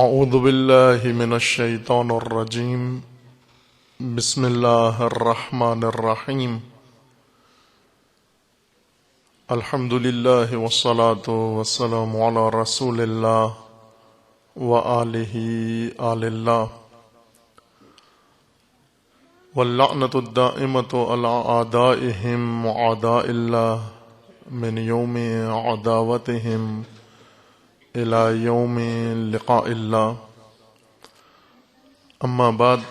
اعوذ باللہ من الشیطان الرجیم بسم اللہ الرحمن الرحیم الحمد للہ والصلاة والسلام علی رسول اللہ وآلہ آل اللہ واللعنۃ الدائمۃ علی اعدائہم وأعداء اللہ من یوم عداوتہم الى یوم لقاء اللہ اما بعد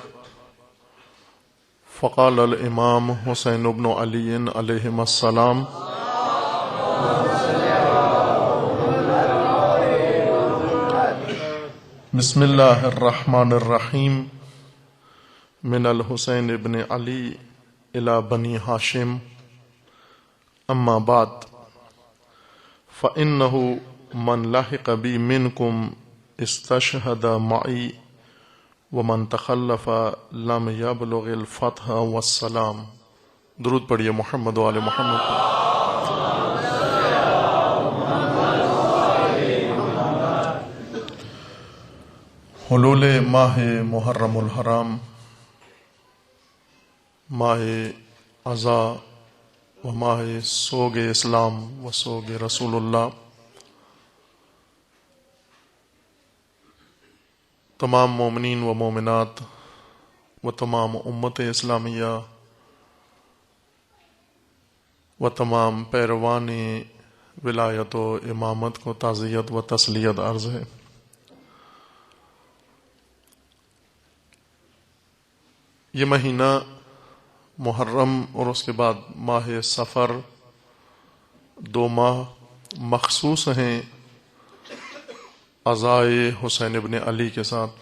فقال الامام حسین بن علی علیہم السلام بسم اللہ الرحمن الرحیم من الحسین بن علی الى بنی ہاشم اما بعد فإنه من لحق بی منکم استشہد معی ومن تخلف لم یبلغ الفتح والسلام۔ درود پڑھیے محمد و آل محمد۔ حلول ماہ محرم الحرام، ماہ عزا و ماہ سوگ اسلام و سوگ رسول اللہ، تمام مومنین و مومنات و تمام امت اسلامیہ و تمام پیروان ولایت و امامت کو تعزیت و تسلیت عرض ہے۔ یہ مہینہ محرم اور اس کے بعد ماہ سفر، 2 ماہ مخصوص ہیں عزائے حسین ابن علی کے ساتھ۔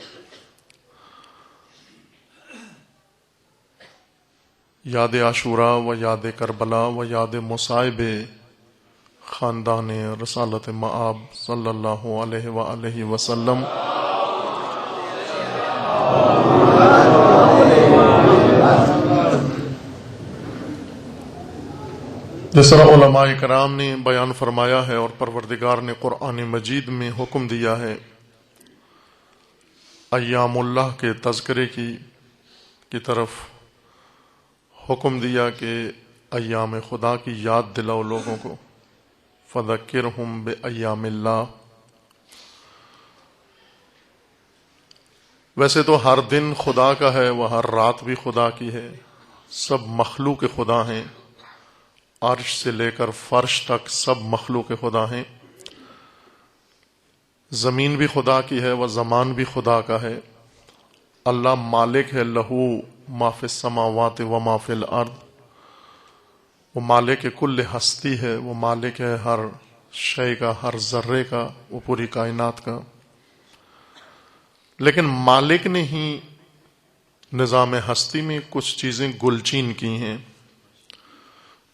یاد عاشوراء و یاد کربلا و یاد مصائب خاندان رسالت مآب صلی اللہ علیہ وآلہ وسلم، جس طرح علماء کرام نے بیان فرمایا ہے اور پروردگار نے قرآن مجید میں حکم دیا ہے ایام اللہ کے تذکرے کی طرف حکم دیا کہ ایام خدا کی یاد دلاؤ لوگوں کو، فذکرہم بایام اللہ۔ ویسے تو ہر دن خدا کا ہے، وہ ہر رات بھی خدا کی ہے، سب مخلوق خدا ہیں، عرش سے لے کر فرش تک سب مخلوق خدا ہیں۔ زمین بھی خدا کی ہے، وہ زمان بھی خدا کا ہے۔ اللہ مالک ہے، لہو ما فی السماوات و ما فی الارض، وہ مالک کل ہستی ہے، وہ مالک ہے ہر شے کا، ہر ذرے کا، وہ پوری کائنات کا۔ لیکن مالک نے ہی نظام ہستی میں کچھ چیزیں گلچین کی ہیں۔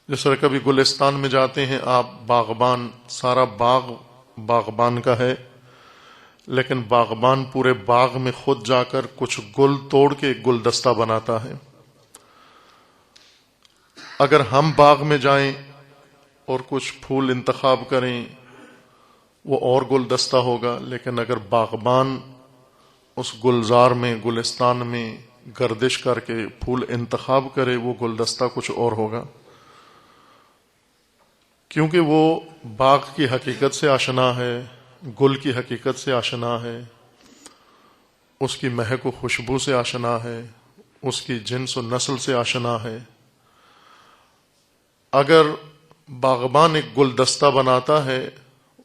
جس طرح کبھی گلستان میں جاتے ہیں آپ، باغبان، سارا باغ باغبان کا ہے، لیکن باغبان پورے باغ میں خود جا کر کچھ گل توڑ کے گلدستہ بناتا ہے۔ اگر ہم باغ میں جائیں اور کچھ پھول انتخاب کریں وہ اور گلدستہ ہوگا، لیکن اگر باغبان اس گلزار میں، گلستان میں گردش کر کے پھول انتخاب کرے وہ گلدستہ کچھ اور ہوگا، کیونکہ وہ باغ کی حقیقت سے آشنا ہے، گل کی حقیقت سے آشنا ہے، اس کی مہک و خوشبو سے آشنا ہے، اس کی جنس و نسل سے آشنا ہے۔ اگر باغبان ایک گلدستہ بناتا ہے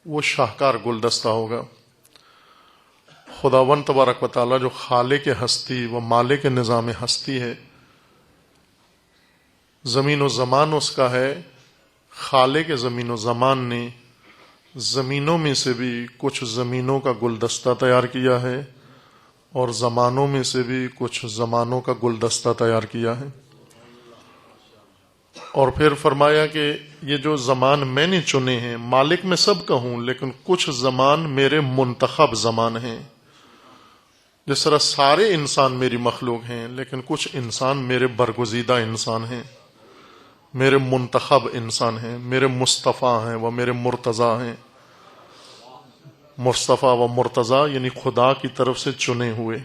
وہ شاہکار گلدستہ ہوگا۔ خداوند تبارک و تعالی جو خالق ہستی و مالک نظام ہستی ہے، زمین و زمان اس کا ہے، خالق زمین و زمان نے زمینوں میں سے بھی کچھ زمینوں کا گلدستہ تیار کیا ہے اور زمانوں میں سے بھی کچھ زمانوں کا گلدستہ تیار کیا ہے۔ اور پھر فرمایا کہ یہ جو زمان میں نے چنے ہیں، مالک میں سب کا ہوں، لیکن کچھ زمان میرے منتخب زمان ہیں۔ جس طرح سارے انسان میری مخلوق ہیں، لیکن کچھ انسان میرے برگزیدہ انسان ہیں، میرے منتخب انسان ہیں، میرے مصطفیٰ ہیں، وہ میرے مرتضیٰ ہیں۔ مصطفیٰ و مرتضی یعنی خدا کی طرف سے چنے ہوئے.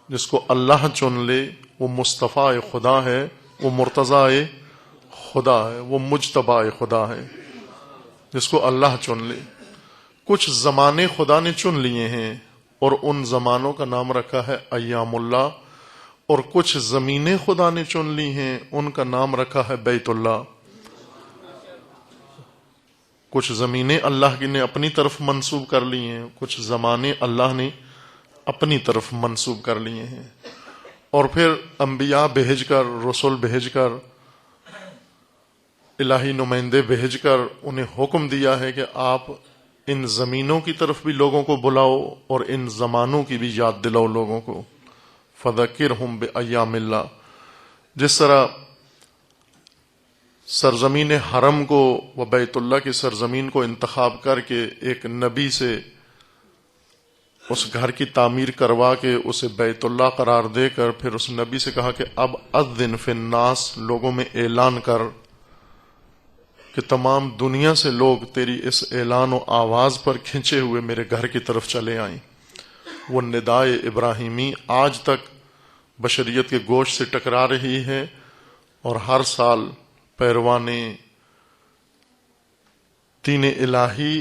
جس کو اللہ چن لے وہ مصطفیٰ خدا ہے، وہ مرتضی خدا ہے، وہ مجتبی خدا ہے جس کو اللہ چن لے. کچھ زمانے خدا نے چن لیے ہیں اور ان زمانوں کا نام رکھا ہے ایام اللہ، اور کچھ زمینیں خدا نے چن لی ہیں ان کا نام رکھا ہے بیت اللہ. کچھ زمینیں اللہ کی نے اپنی طرف منسوب کر لی ہیں، کچھ زمانے اللہ نے اپنی طرف منسوب کر لیے ہیں. اور پھر انبیاء بھیج کر، رسول بھیج کر، الہی نمائندے بھیج کر انہیں حکم دیا ہے کہ آپ ان زمینوں کی طرف بھی لوگوں کو بلاؤ اور ان زمانوں کی بھی یاد دلاؤ لوگوں کو. فذکرہم بایام اللہ. جس طرح سرزمین حرم کو و بیت اللہ کی سرزمین کو انتخاب کر کے ایک نبی سے اس گھر کی تعمیر کروا کے اسے بیت اللہ قرار دے کر پھر اس نبی سے کہا کہ اب اذن فی الناس، لوگوں میں اعلان کر کہ تمام دنیا سے لوگ تیری اس اعلان و آواز پر کھنچے ہوئے میرے گھر کی طرف چلے آئیں. وہ ندائے ابراہیمی آج تک بشریت کے گوشت سے ٹکرا رہی ہے، اور ہر سال پیروان دین الہی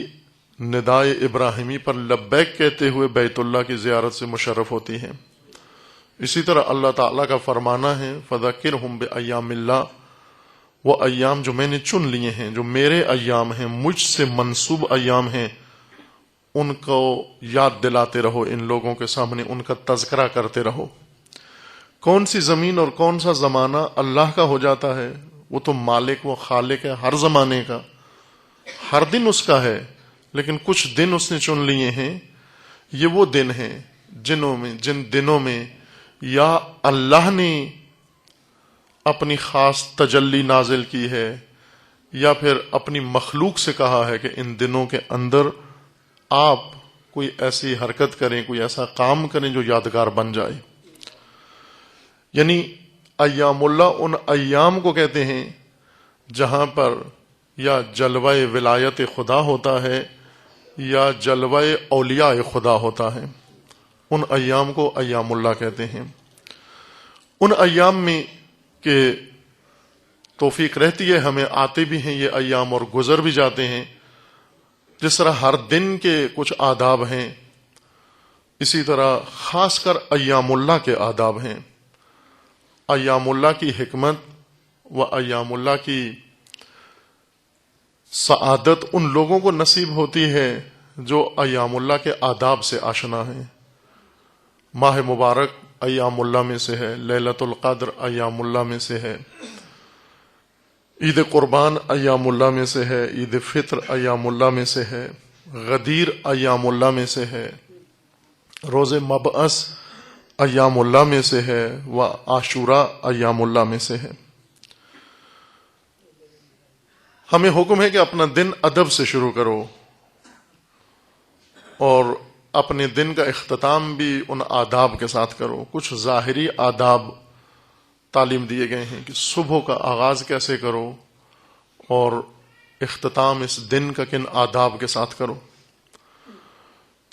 ندائے ابراہیمی پر لبیک کہتے ہوئے بیت اللہ کی زیارت سے مشرف ہوتی ہیں. اسی طرح اللہ تعالیٰ کا فرمانا ہے فذکرہم بایام اللہ، وہ ایام جو میں نے چن لیے ہیں، جو میرے ایام ہیں، مجھ سے منسوب ایام ہیں، ان کو یاد دلاتے رہو، ان لوگوں کے سامنے ان کا تذکرہ کرتے رہو. کون سی زمین اور کون سا زمانہ اللہ کا ہو جاتا ہے؟ وہ تو مالک و خالق ہے ہر زمانے کا، ہر دن اس کا ہے، لیکن کچھ دن اس نے چن لیے ہیں. یہ وہ دن ہیں جن دنوں میں یا اللہ نے اپنی خاص تجلی نازل کی ہے، یا پھر اپنی مخلوق سے کہا ہے کہ ان دنوں کے اندر آپ کوئی ایسی حرکت کریں، کوئی ایسا کام کریں جو یادگار بن جائے. یعنی ایام اللہ ان ایام کو کہتے ہیں جہاں پر یا جلوہ ولایت خدا ہوتا ہے یا جلوہ اولیاء خدا ہوتا ہے. ان ایام کو ایام اللہ کہتے ہیں. ان ایام میں کہ توفیق رہتی ہے ہمیں، آتے بھی ہیں یہ ایام اور گزر بھی جاتے ہیں. جس طرح ہر دن کے کچھ آداب ہیں، اسی طرح خاص کر ایام اللہ کے آداب ہیں. ایام اللہ کی حکمت و ایام اللہ کی سعادت ان لوگوں کو نصیب ہوتی ہے جو ایام اللہ کے آداب سے آشنا ہیں. ماہ مبارک ایام اللہ میں سے ہے، لیلۃ القدر ایام اللہ میں سے ہے، عید قربان ایام اللہ میں سے ہے، عید فطر ایام اللہ میں سے ہے، غدیر ایام اللہ میں سے ہے، روز مبعث ایام اللہ میں سے ہے، و عاشوراء ایام اللہ میں سے ہے. ہمیں حکم ہے کہ اپنا دن ادب سے شروع کرو، اور اپنے دن کا اختتام بھی ان آداب کے ساتھ کرو. کچھ ظاہری آداب تعلیم دیے گئے ہیں کہ صبح کا آغاز کیسے کرو اور اختتام اس دن کا کن آداب کے ساتھ کرو.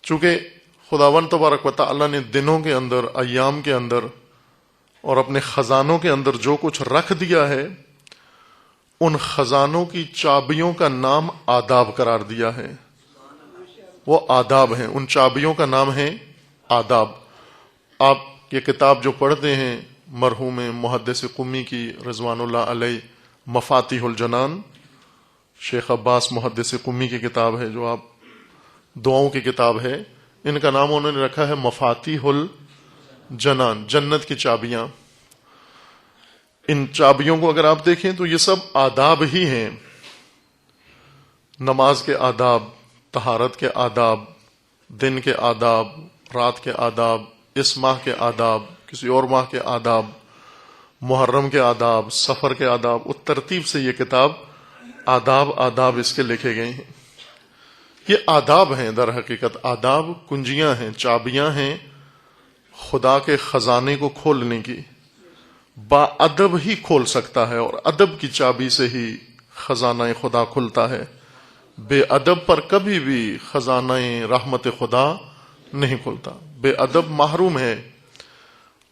چونکہ خداوند تبارک و تعالی نے دنوں کے اندر، ایام کے اندر اور اپنے خزانوں کے اندر جو کچھ رکھ دیا ہے، ان خزانوں کی چابیوں کا نام آداب قرار دیا ہے. وہ آداب ہیں، ان چابیوں کا نام ہے آداب. آپ یہ کتاب جو پڑھتے ہیں مرحوم محدث قمی کی رضوان اللہ علیہ، مفاتیح الجنان، شیخ عباس محدث قمی کی کتاب ہے جو آپ دعاؤں کی کتاب ہے، ان کا نام انہوں نے رکھا ہے مفاتیح الجنان، جنت کی چابیاں. ان چابیوں کو اگر آپ دیکھیں تو یہ سب آداب ہی ہیں. نماز کے آداب، طہارت کے آداب، دن کے آداب، رات کے آداب، اس ماہ کے آداب، کسی اور ماہ کے آداب، محرم کے آداب، سفر کے آداب. اس ترتیب سے یہ کتاب آداب اس کے لکھے گئے ہیں. یہ آداب ہیں، در حقیقت آداب کنجیاں ہیں، چابیاں ہیں خدا کے خزانے کو کھولنے کی. با ادب ہی کھول سکتا ہے، اور ادب کی چابی سے ہی خزانہ خدا کھلتا ہے. بے ادب پر کبھی بھی خزانہ رحمت خدا نہیں کھلتا. بے ادب محروم ہے.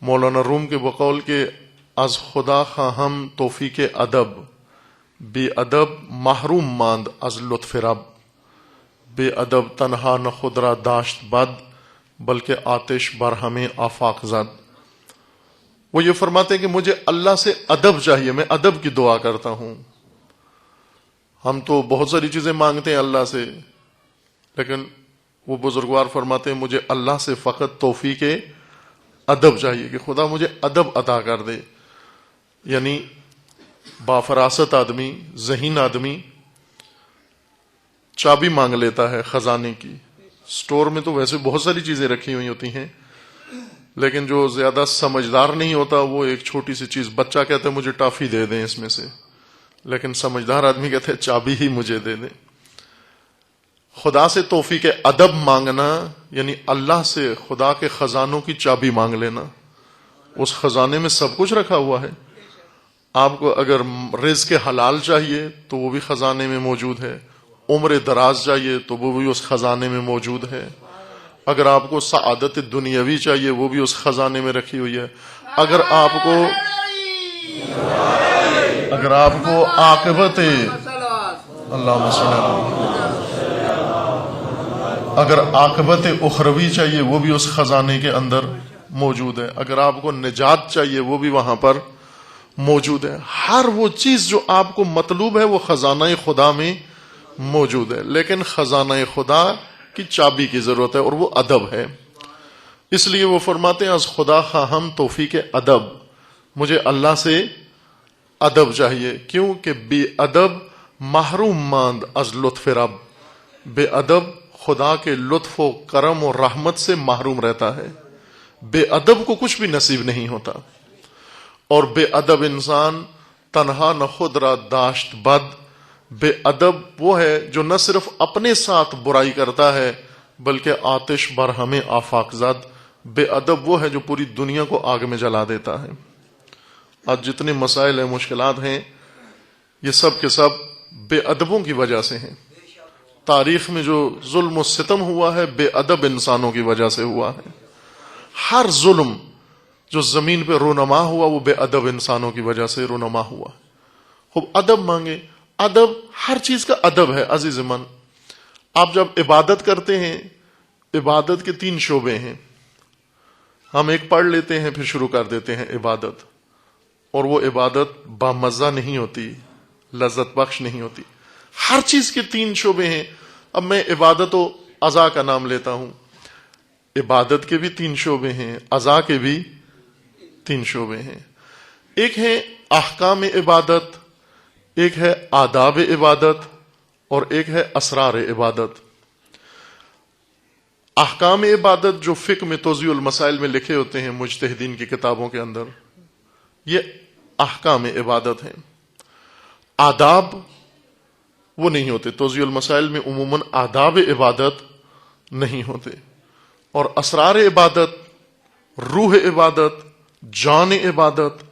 مولانا روم کے بقول کے از خدا خواہم توفیق ادب، بے ادب محروم ماند از لطف رب. بے ادب تنہا نہ خود را داشت بد، بلکہ آتش بر ہمیں آفاق زد. وہ یہ فرماتے ہیں کہ مجھے اللہ سے ادب چاہیے، میں ادب کی دعا کرتا ہوں. ہم تو بہت ساری چیزیں مانگتے ہیں اللہ سے، لیکن وہ بزرگوار فرماتے ہیں مجھے اللہ سے فقط توفیق ادب چاہیے، کہ خدا مجھے ادب عطا کر دے. یعنی بافراست آدمی، ذہین آدمی چابی مانگ لیتا ہے خزانے کی. سٹور میں تو ویسے بہت ساری چیزیں رکھی ہوئی ہوتی ہیں، لیکن جو زیادہ سمجھدار نہیں ہوتا وہ ایک چھوٹی سی چیز، بچہ کہتا ہے مجھے ٹافی دے دیں اس میں سے، لیکن سمجھدار آدمی کہتے ہیں چابی ہی مجھے دے دیں. خدا سے توفیق ادب مانگنا یعنی اللہ سے خدا کے خزانوں کی چابی مانگ لینا. اس خزانے میں سب کچھ رکھا ہوا ہے. آپ کو اگر رزق حلال چاہیے تو وہ بھی خزانے میں موجود ہے، عمر دراز چاہیے تو وہ بھی اس خزانے میں موجود ہے. اگر آپ کو سعادت دنیاوی چاہیے وہ بھی اس خزانے میں رکھی ہوئی ہے. اگر آپ کو عاقبت اگر عاقبت اخروی چاہیے وہ بھی اس خزانے کے اندر موجود ہے. اگر آپ کو نجات چاہیے وہ بھی وہاں پر موجود ہے. ہر وہ چیز جو آپ کو مطلوب ہے وہ خزانہ خدا میں موجود ہے، لیکن خزانہ خدا کی چابی کی ضرورت ہے، اور وہ ادب ہے. اس لیے وہ فرماتے ہیں از خدا خواہم توفیق ادب، مجھے اللہ سے ادب چاہیے. کیوں کہ بے ادب محروم ماند از لطف رب. بے ادب خدا کے لطف و کرم و رحمت سے محروم رہتا ہے. بے ادب کو کچھ بھی نصیب نہیں ہوتا. اور بے ادب انسان تنہا نہ خود را داشت بد. بے ادب وہ ہے جو نہ صرف اپنے ساتھ برائی کرتا ہے بلکہ آتش برہم آفاق زد. بے ادب وہ ہے جو پوری دنیا کو آگ میں جلا دیتا ہے. آج جتنے مسائل ہیں، مشکلات ہیں، یہ سب کے سب بے ادبوں کی وجہ سے ہیں. تاریخ میں جو ظلم و ستم ہوا ہے بے ادب انسانوں کی وجہ سے ہوا ہے. ہر ظلم جو زمین پہ رونما ہوا وہ بے ادب انسانوں کی وجہ سے رونما ہوا. خوب ادب مانگے. ادب ہر چیز کا ادب ہے عزیز من. آپ جب عبادت کرتے ہیں، عبادت کے 3 شعبے ہیں. ہم ایک پڑھ لیتے ہیں پھر شروع کر دیتے ہیں عبادت، اور وہ عبادت بامزہ نہیں ہوتی، لذت بخش نہیں ہوتی. ہر چیز کے 3 شعبے ہیں. اب میں عبادت و عزا کا نام لیتا ہوں. عبادت کے بھی 3 شعبے ہیں، عزا کے بھی 3 شعبے ہیں. ایک ہے احکام عبادت، ایک ہے آداب عبادت، اور ایک ہے اسرار عبادت. احکام عبادت جو فقہ میں توضیح المسائل میں لکھے ہوتے ہیں مجتہدین کی کتابوں کے اندر، یہ احکام عبادت ہیں. آداب وہ نہیں ہوتے. توضیح المسائل میں عموماً آداب عبادت نہیں ہوتے. اور اسرار عبادت، روح عبادت، جان عبادت،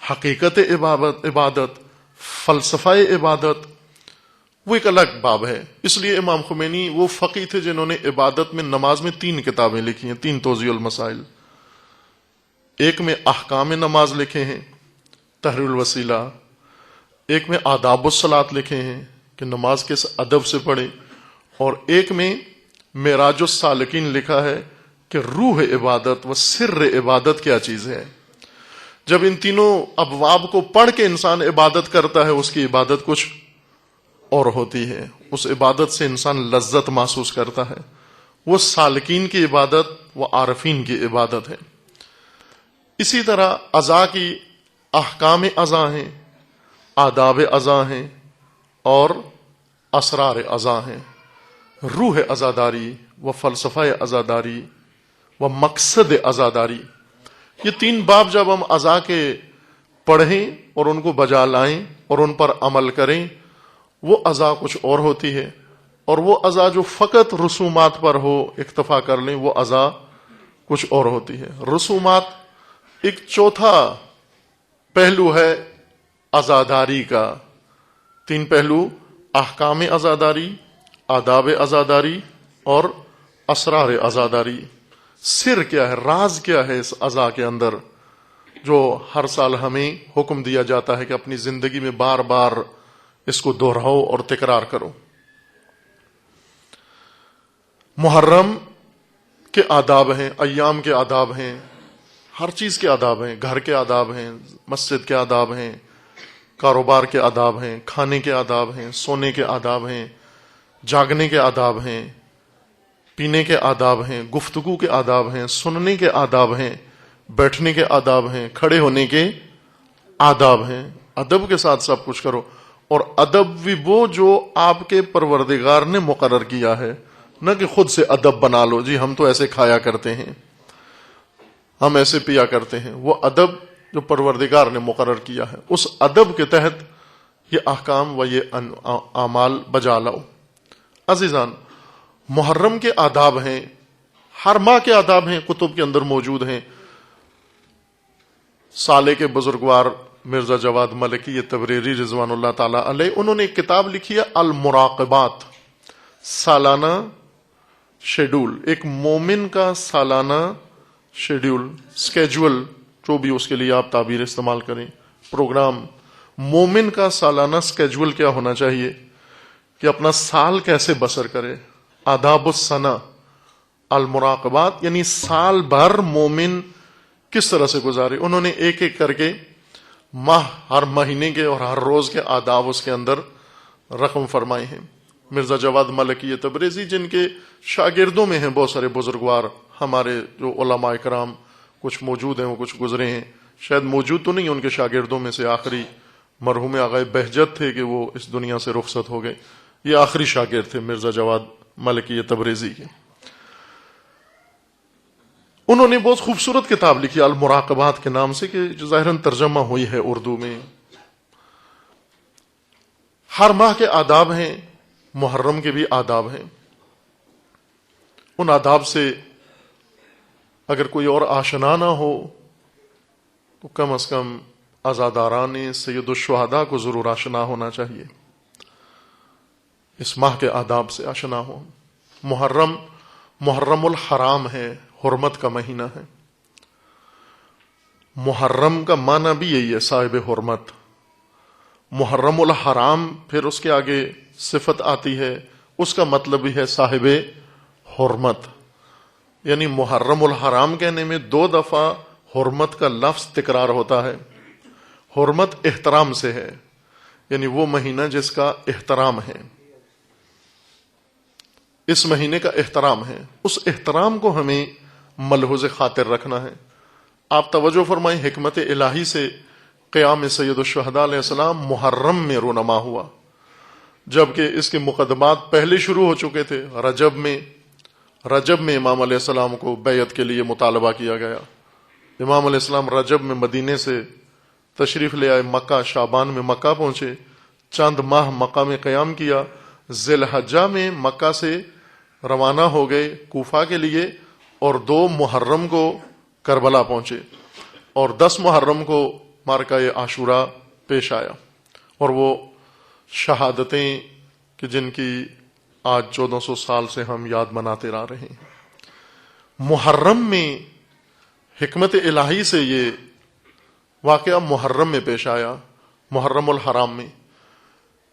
حقیقت عبادت، فلسفہ عبادت، وہ ایک الگ باب ہے. اس لیے امام خمینی وہ فقی تھے جنہوں نے عبادت میں، نماز میں 3 کتابیں لکھی ہیں، 3 توضیح المسائل. ایک میں احکام نماز لکھے ہیں، تحریر الوسیلہ. ایک میں آداب الصلاۃ لکھے ہیں کہ نماز کس ادب سے پڑھے. اور ایک میں معراج السالکین لکھا ہے کہ روح عبادت و سر عبادت کیا چیز ہے. جب ان تینوں ابواب کو پڑھ کے انسان عبادت کرتا ہے، اس کی عبادت کچھ اور ہوتی ہے. اس عبادت سے انسان لذت محسوس کرتا ہے. وہ سالکین کی عبادت، وہ عارفین کی عبادت ہے. اسی طرح عزا کی احکام عزا ہیں، آداب عزا ہیں، اور اسرار عزا ہیں. روح عزاداری و فلسفہ عزاداری و مقصد عزاداری، یہ 3 باب جب ہم عزا کے پڑھیں اور ان کو بجا لائیں اور ان پر عمل کریں، وہ عزا کچھ اور ہوتی ہے. اور وہ عزا جو فقط رسومات پر ہو، اکتفا کر لیں، وہ عزا کچھ اور ہوتی ہے. رسومات ایک چوتھا پہلو ہے عزاداری کا. 3 پہلو: احکام عزاداری، آداب عزاداری اور اسرار عزاداری. سر کیا ہے، راز کیا ہے اس عزا کے اندر جو ہر سال ہمیں حکم دیا جاتا ہے کہ اپنی زندگی میں بار بار اس کو دہراؤ اور تکرار کرو. محرم کے آداب ہیں، ایام کے آداب ہیں، ہر چیز کے آداب ہیں، گھر کے آداب ہیں، مسجد کے آداب ہیں، کاروبار کے آداب ہیں، کھانے کے آداب ہیں، سونے کے آداب ہیں، جاگنے کے آداب ہیں، پینے کے آداب ہیں، گفتگو کے آداب ہیں، سننے کے آداب ہیں، بیٹھنے کے آداب ہیں، کھڑے ہونے کے آداب ہیں. ادب کے ساتھ سب کچھ کرو. اور ادب بھی وہ جو آپ کے پروردگار نے مقرر کیا ہے، نہ کہ خود سے ادب بنا لو جی ہم تو ایسے کھایا کرتے ہیں، ہم ایسے پیا کرتے ہیں. وہ ادب جو پروردگار نے مقرر کیا ہے، اس ادب کے تحت یہ احکام و یہ اعمال بجا لاؤ. عزیزان، محرم کے آداب ہیں، ہر ماہ کے آداب ہیں، کتب کے اندر موجود ہیں. سالے کے بزرگوار مرزا جواد ملکی تبریری رضوان اللہ تعالی علیہ، انہوں نے ایک کتاب لکھی ہے المراقبات، سالانہ شیڈول. ایک مومن کا سالانہ شیڈول، سکیجول، جو بھی اس کے لیے آپ تعبیر استعمال کریں، پروگرام. مومن کا سالانہ سکیجول کیا ہونا چاہیے کہ اپنا سال کیسے بسر کرے. آداب السنہ المراقبات، یعنی سال بھر مومن کس طرح سے گزارے. انہوں نے ایک ایک کر کے ماہ، ہر مہینے کے اور ہر روز کے آداب اس کے اندر رقم فرمائے ہیں. مرزا جواد ملکی تبریزی، جن کے شاگردوں میں ہیں بہت سارے بزرگوار، ہمارے جو علماء کرام کچھ موجود ہیں، وہ کچھ گزرے ہیں، شاید موجود تو نہیں، ان کے شاگردوں میں سے آخری مرحوم آغا بہجت تھے کہ وہ اس دنیا سے رخصت ہو گئے. یہ آخری شاگرد تھے مرزا جواد ملکی تبریزی کے. انہوں نے بہت خوبصورت کتاب لکھی المراقبات کے نام سے، کہ جو ظاہراً ترجمہ ہوئی ہے اردو میں. ہر ماہ کے آداب ہیں، محرم کے بھی آداب ہیں. ان آداب سے اگر کوئی اور آشنا نہ ہو تو کم از کم عزاداران سید الشہداء کو ضرور آشنا ہونا چاہیے، اس ماہ کے آداب سے آشنا ہو. محرم الحرام ہے، حرمت کا مہینہ ہے. محرم کا معنی بھی یہی ہے، صاحب حرمت. محرم الحرام، پھر اس کے آگے صفت آتی ہے، اس کا مطلب بھی ہے صاحب حرمت. یعنی محرم الحرام کہنے میں 2 دفعہ حرمت کا لفظ تکرار ہوتا ہے. حرمت احترام سے ہے، یعنی وہ مہینہ جس کا احترام ہے، اس مہینے کا احترام ہے. اس احترام کو ہمیں ملحوظ خاطر رکھنا ہے. آپ توجہ فرمائیں، حکمت الہی سے قیام سید الشہداء علیہ السلام محرم میں رونما ہوا، جبکہ اس کے مقدمات پہلے شروع ہو چکے تھے. رجب میں امام علیہ السلام کو بیعت کے لیے مطالبہ کیا گیا. امام علیہ السلام رجب میں مدینے سے تشریف لے آئے، مکہ شعبان میں مکہ پہنچے، چند ماہ مکہ میں قیام کیا. ذی الحجہ میں مکہ سے روانہ ہو گئے کوفہ کے لیے، اور 2 محرم کو کربلا پہنچے، اور 10 محرم کو معرکہ عاشورہ پیش آیا. اور وہ شہادتیں کہ جن کی آج 1400 سال سے ہم یاد مناتے رہ رہے ہیں. محرم میں حکمت الہی سے یہ واقعہ محرم میں پیش آیا، محرم الحرام میں.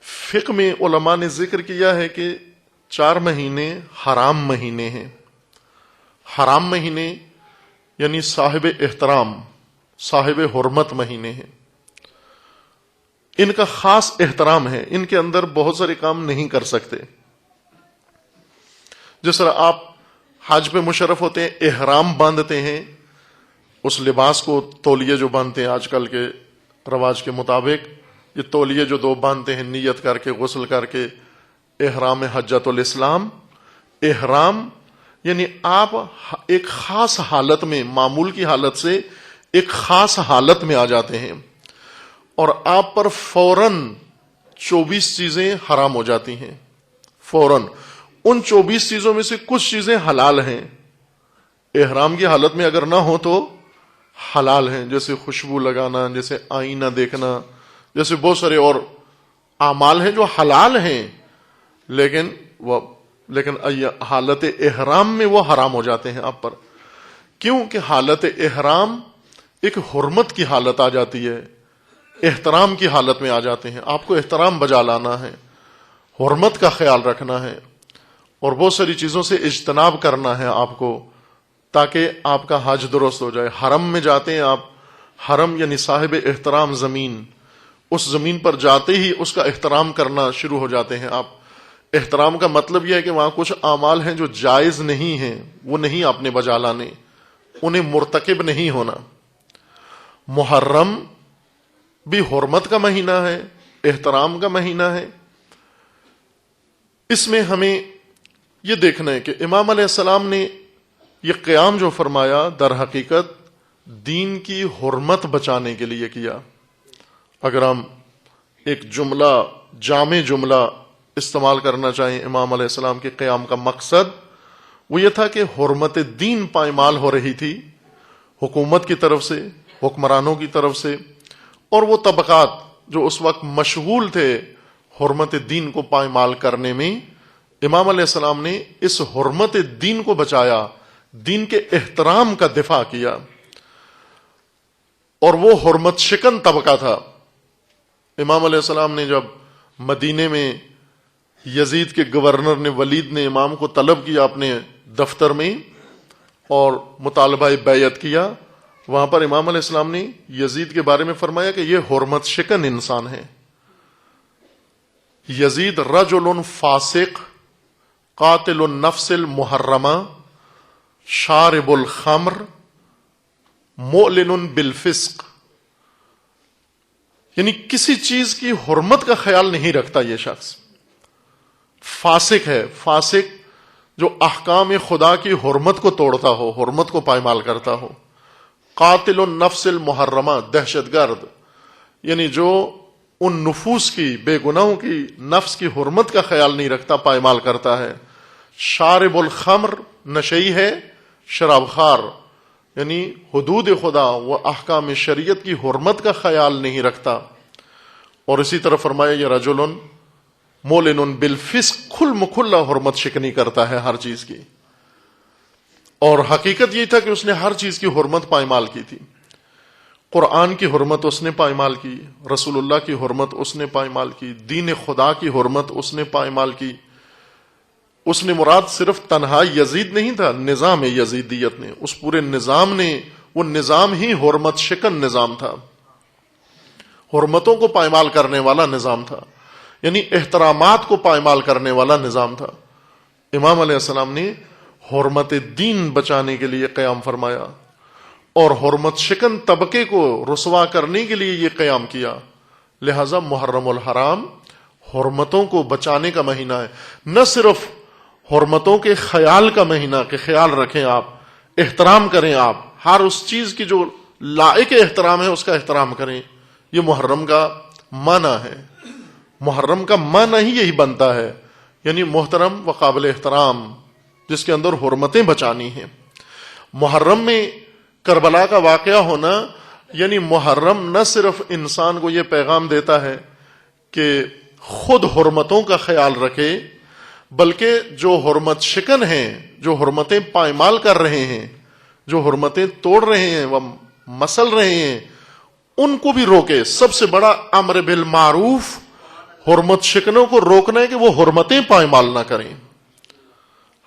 فقہ میں علماء نے ذکر کیا ہے کہ 4 مہینے حرام مہینے ہیں. حرام مہینے یعنی صاحب احترام، صاحب حرمت مہینے ہیں. ان کا خاص احترام ہے، ان کے اندر بہت سارے کام نہیں کر سکتے. جس طرح آپ حج پہ مشرف ہوتے ہیں، احرام باندھتے ہیں، اس لباس کو، تولیے جو باندھتے ہیں آج کل کے رواج کے مطابق، یہ تولیے جو 2 باندھتے ہیں نیت کر کے، غسل کر کے، احرام حجۃ الاسلام. احرام یعنی آپ ایک خاص حالت میں، معمول کی حالت سے ایک خاص حالت میں آ جاتے ہیں، اور آپ پر فوراً 24 چیزیں حرام ہو جاتی ہیں. فوراً ان 24 چیزوں میں سے کچھ چیزیں حلال ہیں، احرام کی حالت میں اگر نہ ہو تو حلال ہیں، جیسے خوشبو لگانا، جیسے آئینہ دیکھنا، جیسے بہت سارے اور اعمال ہیں جو حلال ہیں، لیکن لیکن حالت احرام میں وہ حرام ہو جاتے ہیں آپ پر. کیوں کہ حالت احرام ایک حرمت کی حالت آ جاتی ہے، احترام کی حالت میں آ جاتے ہیں. آپ کو احترام بجا لانا ہے، حرمت کا خیال رکھنا ہے، اور بہت ساری چیزوں سے اجتناب کرنا ہے آپ کو، تاکہ آپ کا حج درست ہو جائے. حرم میں جاتے ہیں آپ، حرم یعنی صاحب احترام زمین، اس زمین پر جاتے ہی اس کا احترام کرنا شروع ہو جاتے ہیں آپ. احترام کا مطلب یہ ہے کہ وہاں کچھ اعمال ہیں جو جائز نہیں ہیں، وہ نہیں آپ نے بجا لانے، انہیں مرتکب نہیں ہونا. محرم بھی حرمت کا مہینہ ہے، احترام کا مہینہ ہے. اس میں ہمیں یہ دیکھنا ہے کہ امام علیہ السلام نے یہ قیام جو فرمایا در حقیقت دین کی حرمت بچانے کے لیے کیا. اگر ہم ایک جملہ، جامع جملہ استعمال کرنا چاہیں امام علیہ السلام کے قیام کا مقصد، وہ یہ تھا کہ حرمت دین پائمال ہو رہی تھی حکومت کی طرف سے، حکمرانوں کی طرف سے، اور وہ طبقات جو اس وقت مشغول تھے حرمت دین کو پائمال کرنے میں، امام علیہ السلام نے اس حرمت دین کو بچایا، دین کے احترام کا دفاع کیا. اور وہ حرمت شکن طبقہ تھا. امام علیہ السلام نے جب مدینے میں یزید کے گورنر نے، ولید نے امام کو طلب کیا اپنے دفتر میں اور مطالبہ بیعت کیا، وہاں پر امام علیہ السلام نے یزید کے بارے میں فرمایا کہ یہ حرمت شکن انسان ہے. یزید رجل فاسق قاتل النفس المحرمہ شارب الخمر معلن بالفسق، یعنی کسی چیز کی حرمت کا خیال نہیں رکھتا یہ شخص. فاسق ہے، فاسق جو احکام خدا کی حرمت کو توڑتا ہو، حرمت کو پائمال کرتا ہو. قاتل النفس المحرمہ، دہشت گرد، یعنی جو ان نفوس کی، بے گناہوں کی نفس کی حرمت کا خیال نہیں رکھتا، پائمال کرتا ہے. شارب الخمر، نشئی ہے، شراب خار، یعنی حدود خدا و احکام شریعت کی حرمت کا خیال نہیں رکھتا. اور اسی طرح فرمایا یہ رجل مولن بالفسق، کھل مکھلا حرمت شکنی کرتا ہے ہر چیز کی. اور حقیقت یہ تھا کہ اس نے ہر چیز کی حرمت پائمال کی تھی. قرآن کی حرمت اس نے پائمال کی، رسول اللہ کی حرمت اس نے پائمال کی، دین خدا کی حرمت اس نے پائمال کی. اس نے مراد صرف تنہا یزید نہیں تھا، نظام یزیدیت نے، اس پورے نظام نے، وہ نظام ہی حرمت شکن نظام تھا، حرمتوں کو پائمال کرنے والا نظام تھا، یعنی احترامات کو پائمال کرنے والا نظام تھا. امام علیہ السلام نے حرمت دین بچانے کے لیے قیام فرمایا اور حرمت شکن طبقے کو رسوا کرنے کے لیے یہ قیام کیا. لہذا محرم الحرام حرمتوں کو بچانے کا مہینہ ہے، نہ صرف حرمتوں کے خیال کا مہینہ کہ خیال رکھیں آپ، احترام کریں آپ، ہر اس چیز کی جو لائق احترام ہے اس کا احترام کریں. یہ محرم کا معنی ہے، محرم کا معنی ہی یہی بنتا ہے، یعنی محترم و قابل احترام، جس کے اندر حرمتیں بچانی ہیں. محرم میں کربلا کا واقعہ ہونا، یعنی محرم نہ صرف انسان کو یہ پیغام دیتا ہے کہ خود حرمتوں کا خیال رکھے، بلکہ جو حرمت شکن ہیں، جو حرمتیں پائمال کر رہے ہیں، جو حرمتیں توڑ رہے ہیں، وہ مسل رہے ہیں، ان کو بھی روکے. سب سے بڑا امر بالمعروف حرمت شکنوں کو روکنا ہے کہ وہ حرمتیں پائمال نہ کریں.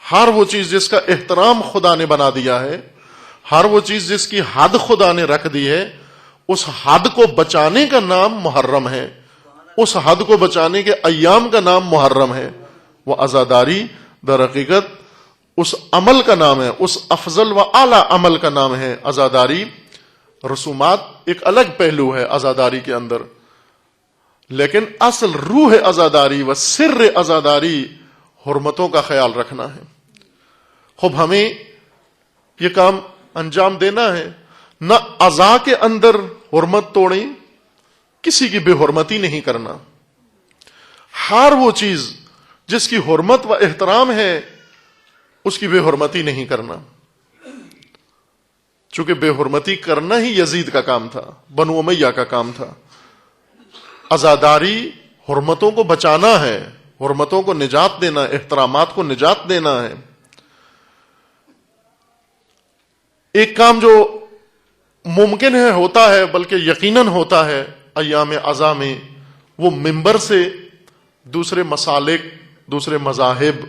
ہر وہ چیز جس کا احترام خدا نے بنا دیا ہے، ہر وہ چیز جس کی حد خدا نے رکھ دی ہے، اس حد کو بچانے کا نام محرم ہے، اس حد کو بچانے کے ایام کا نام محرم ہے. وہ عزاداری در حقیقت اس عمل کا نام ہے، اس افضل و اعلی عمل کا نام ہے عزاداری. رسومات ایک الگ پہلو ہے عزاداری کے اندر، لیکن اصل روح عزاداری و سر عزاداری حرمتوں کا خیال رکھنا ہے. خوب ہمیں یہ کام انجام دینا ہے، نہ عزا کے اندر حرمت توڑیں، کسی کی بے حرمتی نہیں کرنا. ہر وہ چیز جس کی حرمت و احترام ہے اس کی بے حرمتی نہیں کرنا، چونکہ بے حرمتی کرنا ہی یزید کا کام تھا، بنو امیہ کا کام تھا. عزاداری حرمتوں کو بچانا ہے، حرمتوں کو نجات دینا، احترامات کو نجات دینا ہے۔ ایک کام جو ممکن ہے ہوتا ہے، بلکہ یقیناً ہوتا ہے ایام عزا میں، وہ منبر سے دوسرے مسالک، دوسرے مذاہب،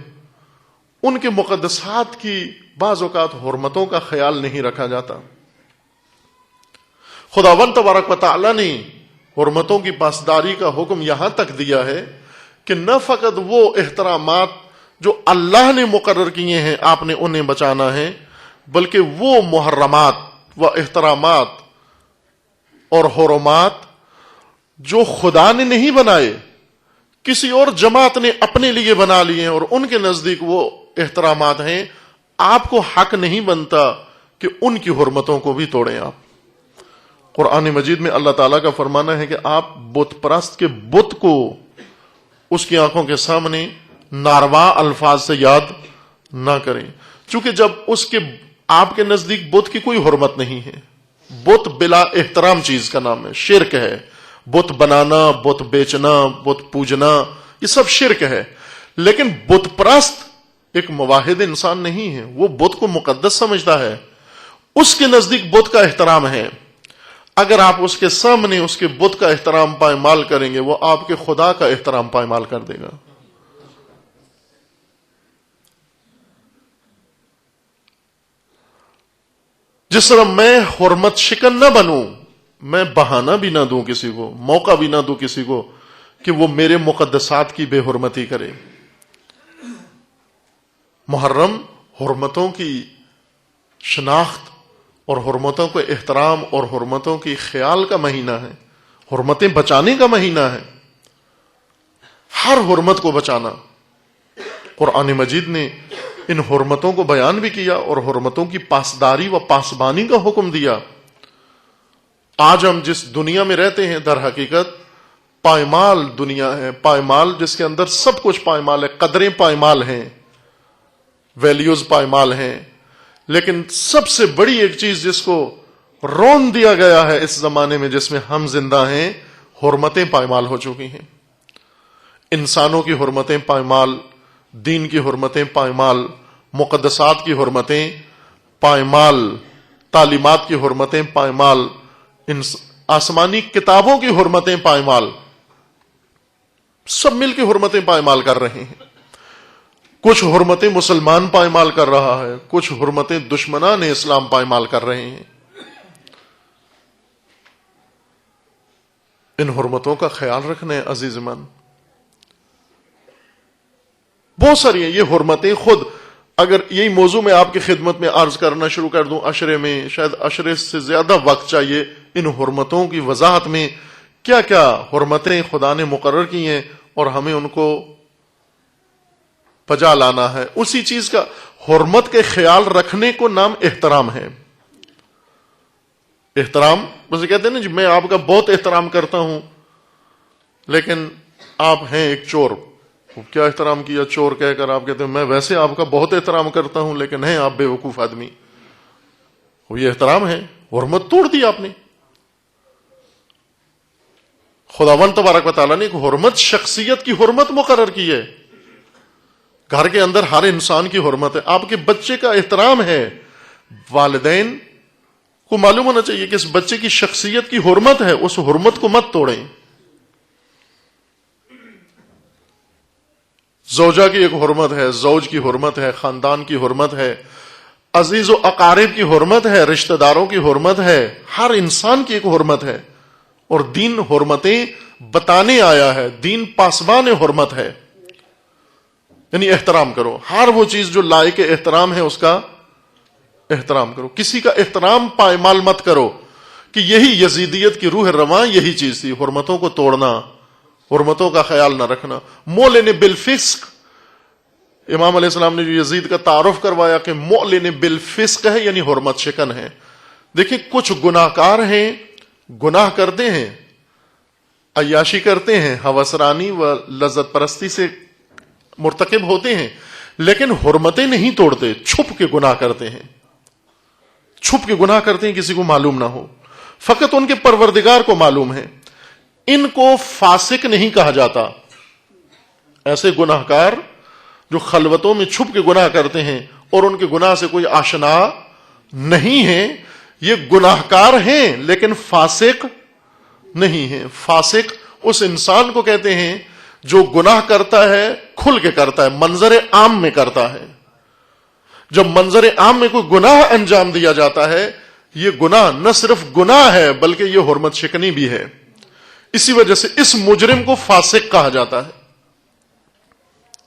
ان کے مقدسات کی بعض اوقات حرمتوں کا خیال نہیں رکھا جاتا۔ خداوند تبارک و تعالی نے حرمتوں کی پاسداری کا حکم یہاں تک دیا ہے کہ نہ فقط وہ احترامات جو اللہ نے مقرر کیے ہیں آپ نے انہیں بچانا ہے، بلکہ وہ محرمات و احترامات اور حرمات جو خدا نے نہیں بنائے، کسی اور جماعت نے اپنے لیے بنا لیے ہیں اور ان کے نزدیک وہ احترامات ہیں، آپ کو حق نہیں بنتا کہ ان کی حرمتوں کو بھی توڑیں آپ۔ قرآن مجید میں اللہ تعالیٰ کا فرمانا ہے کہ آپ بت پرست کے بت کو اس کی آنکھوں کے سامنے ناروا الفاظ سے یاد نہ کریں، چونکہ جب اس کے آپ کے نزدیک بت کی کوئی حرمت نہیں ہے، بت بلا احترام چیز کا نام ہے، شرک ہے، بت بنانا، بت بیچنا، بت پوجنا، یہ سب شرک ہے۔ لیکن بت پرست ایک موحد انسان نہیں ہے، وہ بت کو مقدس سمجھتا ہے، اس کے نزدیک بت کا احترام ہے۔ اگر آپ اس کے سامنے اس کے بت کا احترام پائمال کریں گے، وہ آپ کے خدا کا احترام پائمال کر دے گا۔ جس طرح میں حرمت شکن نہ بنوں، میں بہانہ بھی نہ دوں کسی کو، موقع بھی نہ دوں کسی کو کہ وہ میرے مقدسات کی بے حرمتی کرے۔ محرم حرمتوں کی شناخت اور حرمتوں کو احترام اور حرمتوں کی خیال کا مہینہ ہے، حرمتیں بچانے کا مہینہ ہے، ہر حرمت کو بچانا۔ قرآن مجید نے ان حرمتوں کو بیان بھی کیا اور حرمتوں کی پاسداری و پاسبانی کا حکم دیا۔ آج ہم جس دنیا میں رہتے ہیں در حقیقت پائمال دنیا ہے، پائمال جس کے اندر سب کچھ پائمال ہے، قدریں پائمال ہیں، ویلیوز پائمال ہیں، لیکن سب سے بڑی ایک چیز جس کو رون دیا گیا ہے اس زمانے میں جس میں ہم زندہ ہیں، حرمتیں پائمال ہو چکی ہیں۔ انسانوں کی حرمتیں پائمال، دین کی حرمتیں پائمال، مقدسات کی حرمتیں پائمال، تعلیمات کی حرمتیں پائمال، آسمانی کتابوں کی حرمتیں پائمال، سب مل کے حرمتیں پائمال کر رہے ہیں۔ کچھ حرمتیں مسلمان پائمال کر رہا ہے، کچھ حرمتیں دشمنان اسلام پائمال کر رہے ہیں۔ ان حرمتوں کا خیال رکھنا ہے عزیز من۔ بہت ساری ہیں یہ حرمتیں، خود اگر یہی موضوع میں آپ کی خدمت میں عرض کرنا شروع کر دوں عشرے میں، شاید عشرے سے زیادہ وقت چاہیے ان حرمتوں کی وضاحت میں، کیا کیا حرمتیں خدا نے مقرر کی ہیں اور ہمیں ان کو پجا لانا ہے۔ اسی چیز کا حرمت کے خیال رکھنے کو نام احترام ہے۔ احترام بس کہتے ہیں نا جی میں آپ کا بہت احترام کرتا ہوں، لیکن آپ ہیں ایک چور، کیا احترام کیا چور کہہ کر آپ کہتے ہیں میں ویسے آپ کا بہت احترام کرتا ہوں لیکن ہیں آپ بے وقوف آدمی۔ وہ یہ احترام ہے، حرمت توڑ دی آپ نے۔ خداوند تبارک و تعالیٰ نے ایک حرمت، شخصیت کی حرمت مقرر کی ہے۔ گھر کے اندر ہر انسان کی حرمت ہے، آپ کے بچے کا احترام ہے۔ والدین کو معلوم ہونا چاہیے کہ اس بچے کی شخصیت کی حرمت ہے، اس حرمت کو مت توڑیں۔ زوجہ کی ایک حرمت ہے، زوج کی حرمت ہے، خاندان کی حرمت ہے، عزیز و اقارب کی حرمت ہے، رشتہ داروں کی حرمت ہے، ہر انسان کی ایک حرمت ہے۔ اور دین حرمتیں بتانے آیا ہے، دین پاسبان حرمت ہے، یعنی احترام کرو، ہر وہ چیز جو لائق احترام ہے اس کا احترام کرو، کسی کا احترام پائمال مت کرو، کہ یہی یزیدیت کی روح رواں یہی چیز تھی، حرمتوں کو توڑنا، حرمتوں کا خیال نہ رکھنا۔ مؤلن بالفسق، امام علیہ السلام نے جو یزید کا تعارف کروایا کہ مؤلن بالفسق ہے، یعنی حرمت شکن ہے۔ دیکھیں کچھ گناہ کار ہیں، گناہ کرتے ہیں، عیاشی کرتے ہیں، ہوسرانی و لذت پرستی سے مرتکب ہوتے ہیں، لیکن حرمتیں نہیں توڑتے، چھپ کے گناہ کرتے ہیں، چھپ کے گناہ کرتے ہیں، کسی کو معلوم نہ ہو، فقط ان کے پروردگار کو معلوم ہے۔ ان کو فاسق نہیں کہا جاتا، ایسے گناہگار جو خلوتوں میں چھپ کے گناہ کرتے ہیں اور ان کے گناہ سے کوئی آشنا نہیں ہے، یہ گناہگار ہیں لیکن فاسق نہیں ہیں۔ فاسق اس انسان کو کہتے ہیں جو گناہ کرتا ہے کھل کے کرتا ہے، منظر عام میں کرتا ہے۔ جب منظر عام میں کوئی گناہ انجام دیا جاتا ہے، یہ گناہ نہ صرف گناہ ہے بلکہ یہ حرمت شکنی بھی ہے۔ اسی وجہ سے اس مجرم کو فاسق کہا جاتا ہے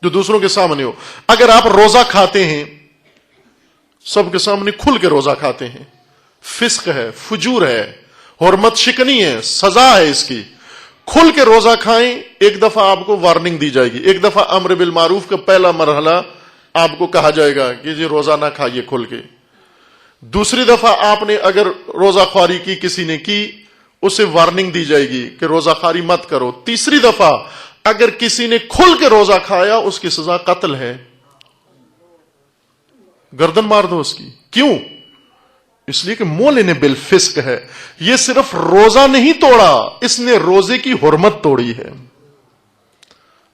جو دوسروں کے سامنے ہو۔ اگر آپ روزہ کھاتے ہیں، سب کے سامنے کھل کے روزہ کھاتے ہیں، فسق ہے، فجور ہے، حرمت شکنی ہے، سزا ہے اس کی۔ کھل کے روزہ کھائیں، ایک دفعہ آپ کو وارننگ دی جائے گی، ایک دفعہ امر بالمعروف کا پہلا مرحلہ آپ کو کہا جائے گا کہ جی روزہ نہ کھائیے کھل کے۔ دوسری دفعہ آپ نے اگر روزہ خواری کی، کسی نے کی، اسے وارننگ دی جائے گی کہ روزہ خواری مت کرو۔ تیسری دفعہ اگر کسی نے کھل کے روزہ کھایا، اس کی سزا قتل ہے، گردن مار دو اس کی۔ کیوں؟ اس لیے کہ مولن بالفسق ہے۔ یہ صرف روزہ نہیں توڑا، اس نے روزے کی حرمت توڑی ہے۔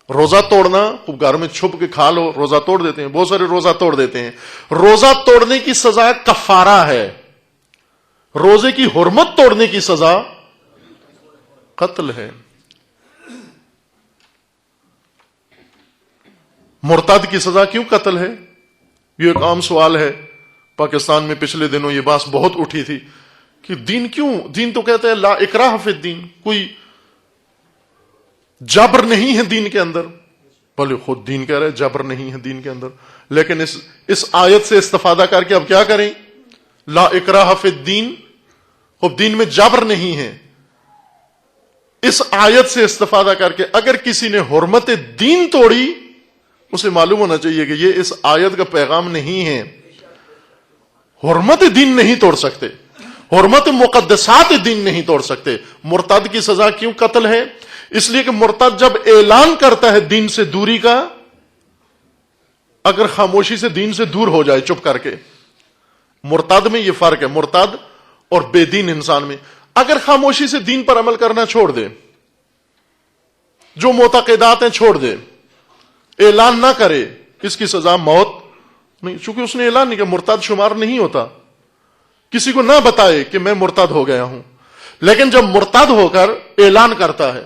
روزہ توڑنا، گھر میں چھپ کے کھا لو، روزہ توڑ دیتے ہیں، بہت سارے روزہ توڑ دیتے ہیں۔ روزہ توڑنے کی سزا کفارہ ہے، روزے کی حرمت توڑنے کی سزا قتل ہے۔ مرتد کی سزا کیوں قتل ہے؟ یہ ایک عام سوال ہے۔ پاکستان میں پچھلے دنوں یہ بات بہت اٹھی تھی کہ دین کیوں؟ دین تو کہتا ہے لا اکراہ فی الدین، کوئی جبر نہیں ہے دین کے اندر، بھلے خود دین کہہ رہے جبر نہیں ہے دین کے اندر، لیکن اس آیت سے استفادہ کر کے اب کیا کریں؟ لا اکراہ فی الدین، اب دین میں جبر نہیں ہے۔ اس آیت سے استفادہ کر کے اگر کسی نے حرمت دین توڑی، اسے معلوم ہونا چاہیے کہ یہ اس آیت کا پیغام نہیں ہے۔ حرمت دین نہیں توڑ سکتے، حرمت مقدسات دین نہیں توڑ سکتے۔ مرتد کی سزا کیوں قتل ہے؟ اس لیے کہ مرتد جب اعلان کرتا ہے دین سے دوری کا، اگر خاموشی سے دین سے دور ہو جائے چپ کر کے، مرتد میں یہ فرق ہے، مرتد اور بے دین انسان میں۔ اگر خاموشی سے دین پر عمل کرنا چھوڑ دے، جو معتقدات ہیں چھوڑ دے، اعلان نہ کرے، اس کی سزا موت نہیں، چونکہ اس نے اعلان نہیں کیا، مرتد شمار نہیں ہوتا۔ کسی کو نہ بتائے کہ میں مرتد ہو گیا ہوں، لیکن جب مرتد ہو کر اعلان کرتا ہے،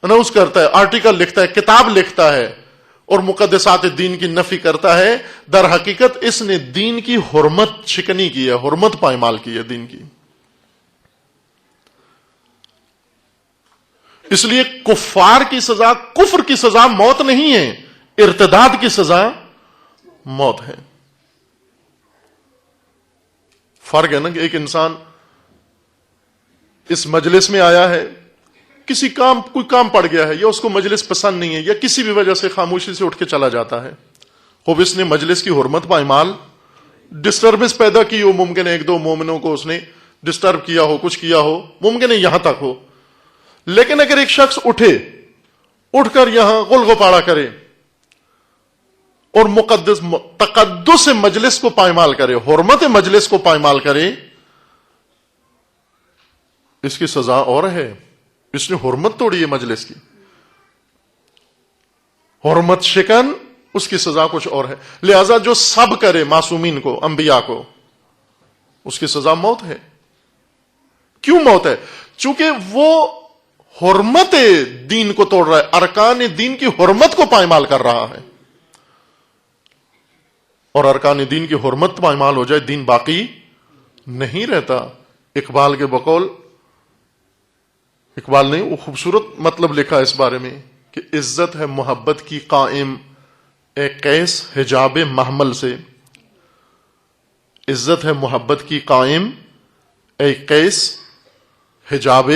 اناؤنس کرتا ہے، آرٹیکل لکھتا ہے، کتاب لکھتا ہے اور مقدسات دین کی نفی کرتا ہے، در حقیقت اس نے دین کی حرمت شکنی کی ہے، حرمت پائمال کی ہے دین کی۔ اس لیے کفار کی سزا، کفر کی سزا موت نہیں ہے، ارتداد کی سزا موت ہے۔ فرق ہے نا کہ ایک انسان اس مجلس میں آیا ہے، کوئی کام پڑ گیا ہے، یا اس کو مجلس پسند نہیں ہے، یا کسی بھی وجہ سے خاموشی سے اٹھ کے چلا جاتا ہے، خوب اس نے مجلس کی حرمت پائمال، ڈسٹربنس پیدا کی ہو، ممکن ہے ایک دو مومنوں کو اس نے ڈسٹرب کیا ہو، کچھ کیا ہو، ممکن ہے یہاں تک ہو۔ لیکن اگر ایک شخص اٹھ کر یہاں غل غپاڑا کرے اور تقدس مجلس کو پائمال کرے، حرمت مجلس کو پائمال کرے، اس کی سزا اور ہے، اس نے حرمت توڑی ہے مجلس کی، حرمت شکن، اس کی سزا کچھ اور ہے۔ لہذا جو سب کرے معصومین کو، انبیاء کو، اس کی سزا موت ہے۔ کیوں موت ہے؟ چونکہ وہ حرمت دین کو توڑ رہا ہے، ارکان دین کی حرمت کو پائمال کر رہا ہے، اور ارکان دین کی حرمت پائمال ہو جائے دین باقی نہیں رہتا۔ اقبال کے بقول، اقبال نے وہ خوبصورت مطلب لکھا اس بارے میں کہ عزت ہے محبت کی قائم اے قیس حجاب محمل سے، عزت ہے محبت کی قائم اے قیس حجاب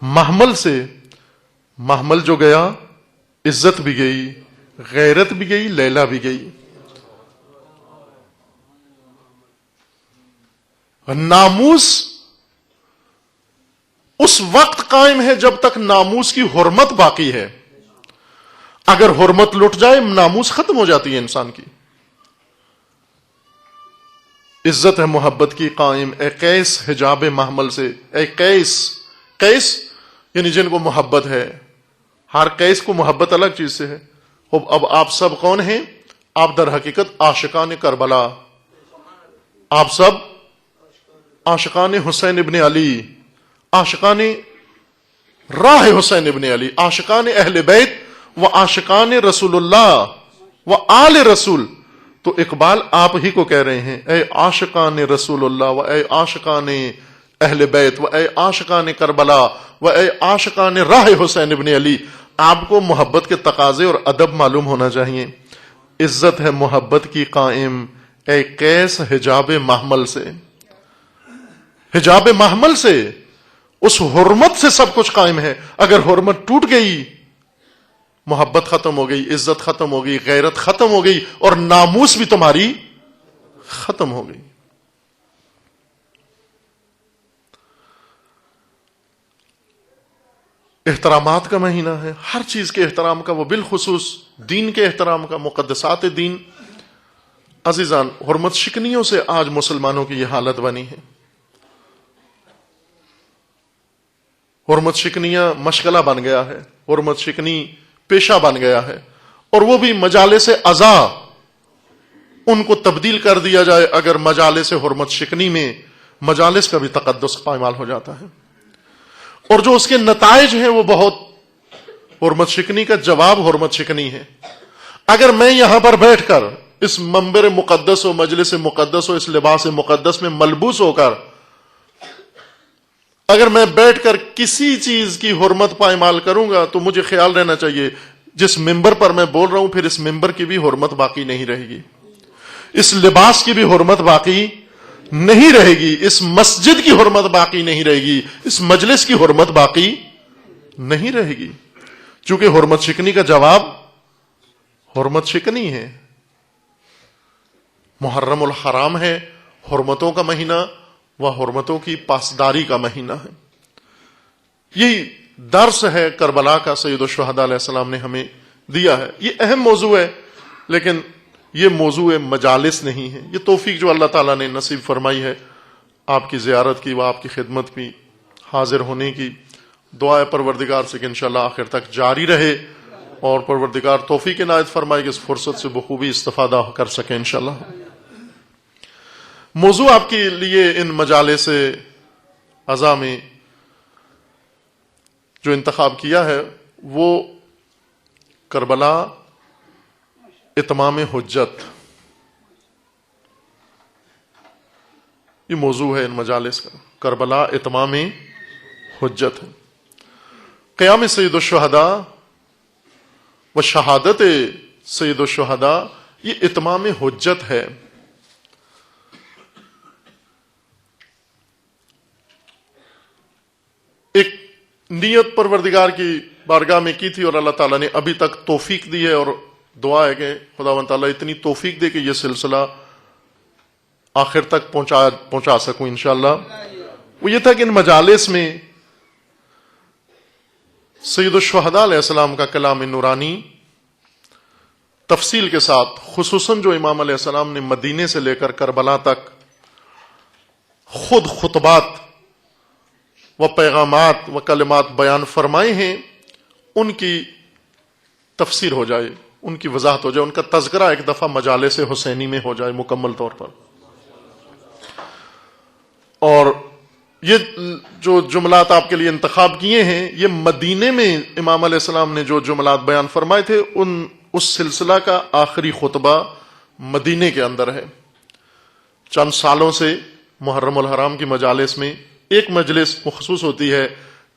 محمل سے، محمل جو گیا عزت بھی گئی، غیرت بھی گئی، لیلا بھی گئی۔ ناموس اس وقت قائم ہے جب تک ناموس کی حرمت باقی ہے، اگر حرمت لٹ جائے ناموس ختم ہو جاتی ہے انسان کی۔ عزت ہے محبت کی قائم اے قیس حجاب محمل سے، اے قیس، قیس یعنی جن کو محبت ہے، ہر قیس کو محبت الگ چیز سے ہے. اب آپ سب کون ہیں؟ آپ در حقیقت عاشقان کربلا، آپ سب عاشقان حسین ابن علی، عاشقان راہ حسین ابن علی، عاشقان اہل بیت و عاشقان رسول اللہ و آل رسول. تو اقبال آپ ہی کو کہہ رہے ہیں اے عاشقان رسول اللہ و اے عاشقان اہل بیت و اے عاشقان کربلا و اے عاشقان راہ حسین ابن علی. آپ کو محبت کے تقاضے اور ادب معلوم ہونا چاہیے. عزت ہے محبت کی قائم اے قیس حجاب محمل سے، حجاب محمل سے، اس حرمت سے سب کچھ قائم ہے. اگر حرمت ٹوٹ گئی، محبت ختم ہو گئی، عزت ختم ہو گئی، غیرت ختم ہو گئی، اور ناموس بھی تمہاری ختم ہو گئی. احترامات کا مہینہ ہے، ہر چیز کے احترام کا، وہ بالخصوص دین کے احترام کا، مقدسات دین. عزیزان، حرمت شکنیوں سے آج مسلمانوں کی یہ حالت بنی ہے. حرمت شکنیاں مشغلہ بن گیا ہے، حرمت شکنی پیشہ بن گیا ہے، اور وہ بھی مجالس عزا ان کو تبدیل کر دیا جائے. اگر مجالس حرمت شکنی میں مجالس کا بھی تقدس پائمال ہو جاتا ہے، اور جو اس کے نتائج ہیں وہ بہت، حرمت شکنی کا جواب حرمت شکنی ہے. اگر میں یہاں پر بیٹھ کر اس منبر مقدس و مجلس مقدس و اس لباس مقدس میں ملبوس ہو کر، اگر میں بیٹھ کر کسی چیز کی حرمت پائمال کروں گا تو مجھے خیال رہنا چاہیے جس ممبر پر میں بول رہا ہوں پھر اس ممبر کی بھی حرمت باقی نہیں رہے گی، اس لباس کی بھی حرمت باقی نہیں رہے گی، اس مسجد کی حرمت باقی نہیں رہے گی، اس مجلس کی حرمت باقی نہیں رہے گی. چونکہ حرمت شکنی کا جواب حرمت شکنی ہے. محرم الحرام ہے، حرمتوں کا مہینہ و حرمتوں کی پاسداری کا مہینہ ہے. یہی درس ہے کربلا کا سید الشہداء علیہ السلام نے ہمیں دیا ہے. یہ اہم موضوع ہے، لیکن یہ موضوع مجالس نہیں ہے. یہ توفیق جو اللہ تعالیٰ نے نصیب فرمائی ہے آپ کی زیارت کی و آپ کی خدمت کی، حاضر ہونے کی. دعا ہے پروردگار سے کہ انشاءاللہ آخر تک جاری رہے، اور پروردگار توفیق عنایت فرمائے کہ اس فرصت سے بخوبی استفادہ کر سکیں انشاءاللہ. موضوع آپ کے لیے ان مجالس عزا میں جو انتخاب کیا ہے وہ کربلا اتمام حجت، یہ موضوع ہے ان مجالس کا. کربلا اتمام حجت ہے. قیام سید الشہداء و شہادت سید الشہداء یہ اتمام حجت ہے. ایک نیت پروردگار کی بارگاہ میں کی تھی اور اللہ تعالیٰ نے ابھی تک توفیق دی ہے، اور دعا ہے کہ خداوند تعالیٰ اتنی توفیق دے کہ یہ سلسلہ آخر تک پہنچا سکوں انشاءاللہ. وہ یہ تھا کہ ان مجالس میں سید الشہداء علیہ السلام کا کلام نورانی تفصیل کے ساتھ، خصوصاً جو امام علیہ السلام نے مدینے سے لے کر کربلا تک خود خطبات و پیغامات و کلمات بیان فرمائے ہیں، ان کی تفسیر ہو جائے، ان کی وضاحت ہو جائے، ان کا تذکرہ ایک دفعہ مجالس حسینی میں ہو جائے مکمل طور پر. اور یہ جو جملات آپ کے لیے انتخاب کیے ہیں یہ مدینے میں امام علیہ السلام نے جو جملات بیان فرمائے تھے اس سلسلہ کا آخری خطبہ مدینے کے اندر ہے. چند سالوں سے محرم الحرام کی مجالس میں ایک مجلس مخصوص ہوتی ہے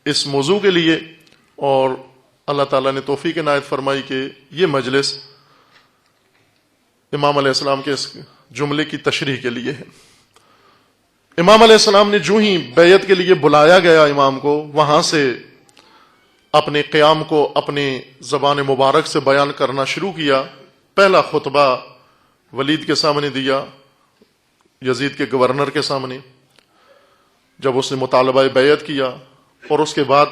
اس موضوع کے لیے، اور اللہ تعالیٰ نے توفیق عنایت فرمائی کہ یہ مجلس امام علیہ السلام کے اس جملے کی تشریح کے لیے ہے. امام علیہ السلام نے جو ہی بیعت کے لیے بلایا گیا امام کو، وہاں سے اپنے قیام کو اپنے زبان مبارک سے بیان کرنا شروع کیا. پہلا خطبہ ولید کے سامنے دیا، یزید کے گورنر کے سامنے، جب اس نے مطالبہ بیعت کیا، اور اس کے بعد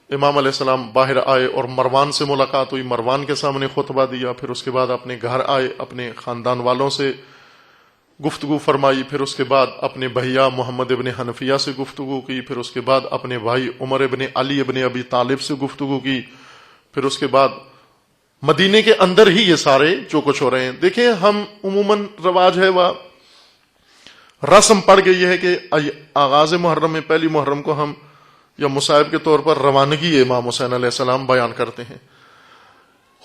امام علیہ السلام باہر آئے اور مروان سے ملاقات ہوئی، مروان کے سامنے خطبہ دیا. پھر اس کے بعد اپنے گھر آئے، اپنے خاندان والوں سے گفتگو فرمائی. پھر اس کے بعد اپنے بھیا محمد ابن حنفیہ سے گفتگو کی. پھر اس کے بعد اپنے بھائی عمر ابن علی ابن ابی طالب سے گفتگو کی. پھر اس کے بعد مدینے کے اندر ہی یہ سارے جو کچھ ہو رہے ہیں. دیکھیں ہم عموماً رواج ہے وہ رسم پڑ گئی ہے کہ آغاز محرم میں پہلی محرم کو ہم یا مصائب کے طور پر روانگی امام حسین علیہ السلام بیان کرتے ہیں.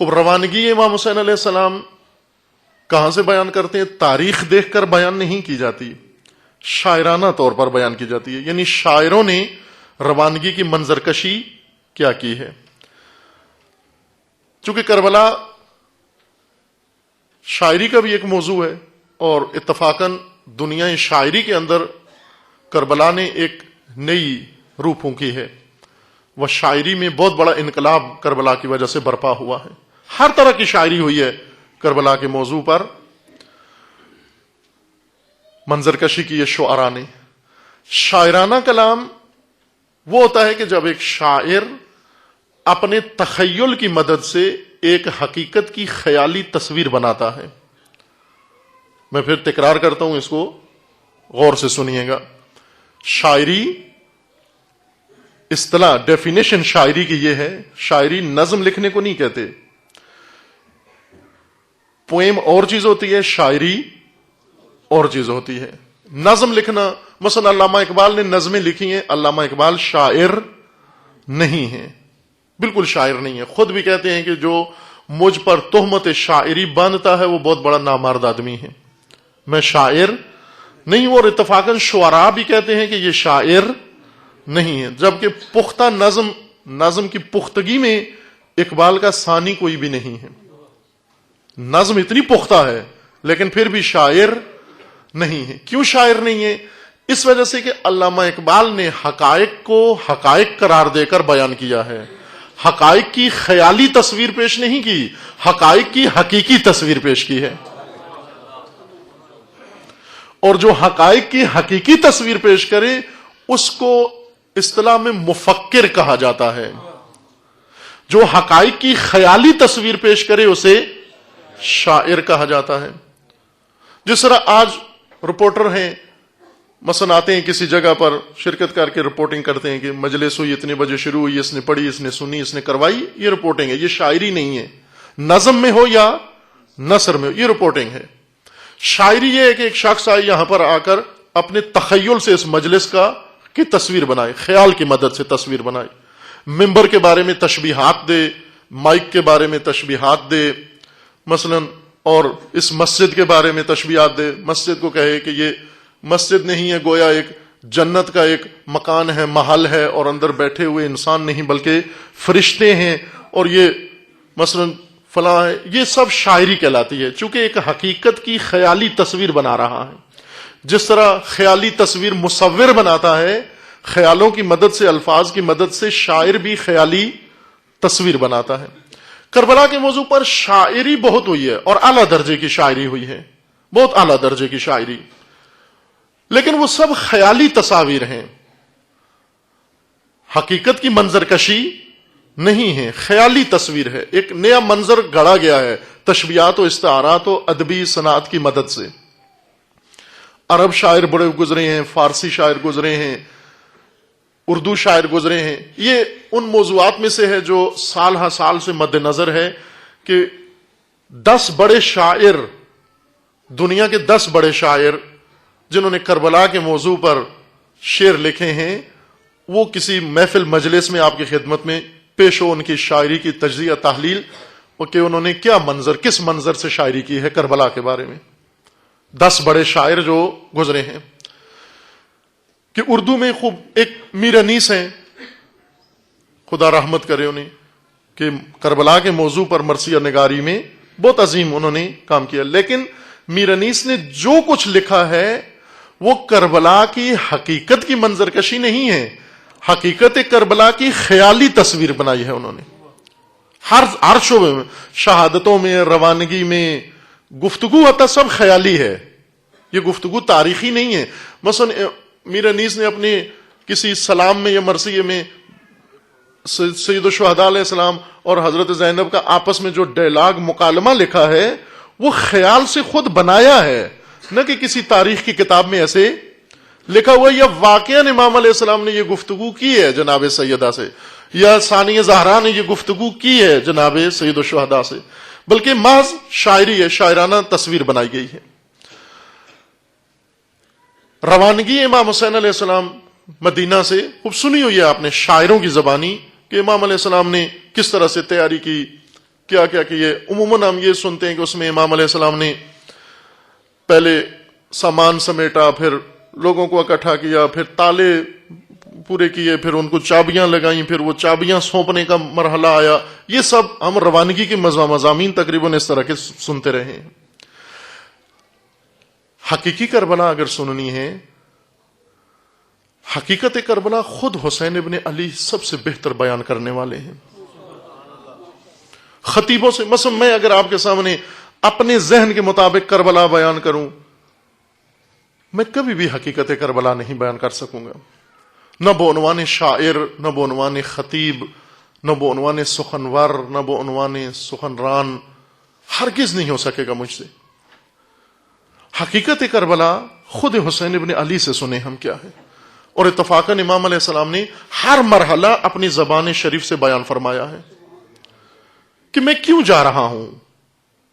خوب روانگی امام حسین علیہ السلام کہاں سے بیان کرتے ہیں؟ تاریخ دیکھ کر بیان نہیں کی جاتی، شاعرانہ طور پر بیان کی جاتی ہے. یعنی شاعروں نے روانگی کی منظر کشی کیا کی ہے. چونکہ کربلا شاعری کا بھی ایک موضوع ہے اور اتفاقاً دنیا شاعری کے اندر کربلا نے ایک نئی روح پھونکی ہے. وہ شاعری میں بہت بڑا انقلاب کربلا کی وجہ سے برپا ہوا ہے. ہر طرح کی شاعری ہوئی ہے کربلا کے موضوع پر. منظر کشی کی یہ شعراء نے. شاعرانہ کلام وہ ہوتا ہے کہ جب ایک شاعر اپنے تخیل کی مدد سے ایک حقیقت کی خیالی تصویر بناتا ہے. میں پھر تکرار کرتا ہوں، اس کو غور سے سنیے گا. شاعری اصطلاح ڈیفینیشن شاعری کی یہ ہے، شاعری نظم لکھنے کو نہیں کہتے. پوئم اور چیز ہوتی ہے، شاعری اور چیز ہوتی ہے. نظم لکھنا، مثلا علامہ اقبال نے نظمیں لکھی ہیں. علامہ اقبال شاعر نہیں ہیں، بالکل شاعر نہیں ہے. خود بھی کہتے ہیں کہ جو مجھ پر تہمت شاعری باندھتا ہے وہ بہت بڑا نامرد آدمی ہے، میں شاعر نہیں ہوں. اور اتفاقاً شعراء بھی کہتے ہیں کہ یہ شاعر نہیں ہے. جبکہ پختہ نظم کی پختگی میں اقبال کا ثانی کوئی بھی نہیں ہے. نظم اتنی پختہ ہے لیکن پھر بھی شاعر نہیں ہے. کیوں شاعر نہیں ہے؟ اس وجہ سے کہ علامہ اقبال نے حقائق کو حقائق قرار دے کر بیان کیا ہے. حقائق کی خیالی تصویر پیش نہیں کی، حقائق کی حقیقی تصویر پیش کی ہے. اور جو حقائق کی حقیقی تصویر پیش کرے اس کو اصطلاح میں مفکر کہا جاتا ہے. جو حقائق کی خیالی تصویر پیش کرے اسے شاعر کہا جاتا ہے. جس طرح آج رپورٹر ہیں، مثلا آتے ہیں کسی جگہ پر شرکت کر کے رپورٹنگ کرتے ہیں کہ مجلس ہوئی اتنے بجے شروع ہوئی، اس نے پڑھی، اس نے سنی، اس نے کروائی. یہ رپورٹنگ ہے، یہ شاعری نہیں ہے. نظم میں ہو یا نثر میں ہو، یہ رپورٹنگ ہے. شاعری یہ ہے کہ ایک شخص آئے یہاں پر آ کر اپنے تخیل سے اس مجلس کی تصویر بنائے، خیال کی مدد سے تصویر بنائے. ممبر کے بارے میں تشبیہات دے، مائک کے بارے میں تشبیہات دے مثلا، اور اس مسجد کے بارے میں تشبیہات دے. مسجد کو کہے کہ یہ مسجد نہیں ہے، گویا ایک جنت کا ایک مکان ہے، محل ہے، اور اندر بیٹھے ہوئے انسان نہیں بلکہ فرشتے ہیں، اور یہ مثلا فلاں ہے. یہ سب شاعری کہلاتی ہے چونکہ ایک حقیقت کی خیالی تصویر بنا رہا ہے. جس طرح خیالی تصویر مصور بناتا ہے، خیالوں کی مدد سے، الفاظ کی مدد سے شاعر بھی خیالی تصویر بناتا ہے. کربلا کے موضوع پر شاعری بہت ہوئی ہے اور اعلیٰ درجے کی شاعری ہوئی ہے، بہت اعلیٰ درجے کی شاعری، لیکن وہ سب خیالی تصاویر ہیں، حقیقت کی منظر کشی نہیں ہے، خیالی تصویر ہے. ایک نیا منظر گڑا گیا ہے تشبیہات و استعارات و ادبی صنعت کی مدد سے. عرب شاعر بڑے گزرے ہیں، فارسی شاعر گزرے ہیں، اردو شاعر گزرے ہیں. یہ ان موضوعات میں سے ہے جو سال ہر سال سے مد نظر ہے کہ 10 بڑے شاعر، دنیا کے 10 بڑے شاعر جنہوں نے کربلا کے موضوع پر شعر لکھے ہیں، وہ کسی محفل مجلس میں آپ کی خدمت میں پیش ہو، ان کی شاعری کی تجزیہ تحلیل، اور کہ انہوں نے کیا منظر، کس منظر سے شاعری کی ہے کربلا کے بارے میں. 10 بڑے شاعر جو گزرے ہیں. کہ اردو میں خوب ایک میر انیس ہیں، خدا رحمت کرے انہیں، کہ کربلا کے موضوع پر مرثیہ نگاری میں بہت عظیم انہوں نے کام کیا. لیکن میر انیس نے جو کچھ لکھا ہے وہ کربلا کی حقیقت کی منظر کشی نہیں ہے، حقیقت کربلا کی خیالی تصویر بنائی ہے انہوں نے. ہر شعبے میں، شہادتوں میں، روانگی میں، گفتگو حتی سب خیالی ہے، یہ گفتگو تاریخی نہیں ہے. مثلا میر انیس نے اپنے کسی سلام میں یا مرثیے میں سید الشہداء علیہ السلام اور حضرت زینب کا آپس میں جو ڈائلاگ مکالمہ لکھا ہے وہ خیال سے خود بنایا ہے، نہ کہ کسی تاریخ کی کتاب میں ایسے لکھا ہوا ہے. یا واقعاً امام علیہ السلام نے یہ گفتگو کی ہے جناب سیدہ سے. یا ثانیہ زہرا نے یہ گفتگو کی ہے جناب سید الشہداء سے، بلکہ محض شاعری ہے، شاعرانہ تصویر بنائی گئی ہے۔ روانگی امام حسین علیہ السلام مدینہ سے خوب سنی ہوئی ہے آپ نے شاعروں کی زبانی کہ امام علیہ السلام نے کس طرح سے تیاری کی، کیا کیا کیے۔ عموماً ہم یہ سنتے ہیں کہ اس میں امام علیہ السلام نے پہلے سامان سمیٹا، پھر لوگوں کو اکٹھا کیا، پھر تالے پورے کیے، پھر ان کو چابیاں لگائیں، پھر وہ چابیاں سونپنے کا مرحلہ آیا۔ یہ سب ہم روانگی کے مضامین تقریباً اس طرح کے سنتے رہے ہیں۔ حقیقی کربلا اگر سننی ہے، حقیقت کربلا خود حسین ابن علی سب سے بہتر بیان کرنے والے ہیں خطیبوں سے۔ مثلا میں اگر آپ کے سامنے اپنے ذہن کے مطابق کربلا بیان کروں، میں کبھی بھی حقیقت کربلا نہیں بیان کر سکوں گا، نہ بعنوان شاعر، نہ بعنوان خطیب، نہ بعنوان سخنور، نہ بعنوان سخنران، ہرگز نہیں ہو سکے گا مجھ سے۔ حقیقت کربلا خود حسین ابن علی سے سنیں ہم کیا ہے، اور اتفاقاً امام علیہ السلام نے ہر مرحلہ اپنی زبان شریف سے بیان فرمایا ہے کہ میں کیوں جا رہا ہوں،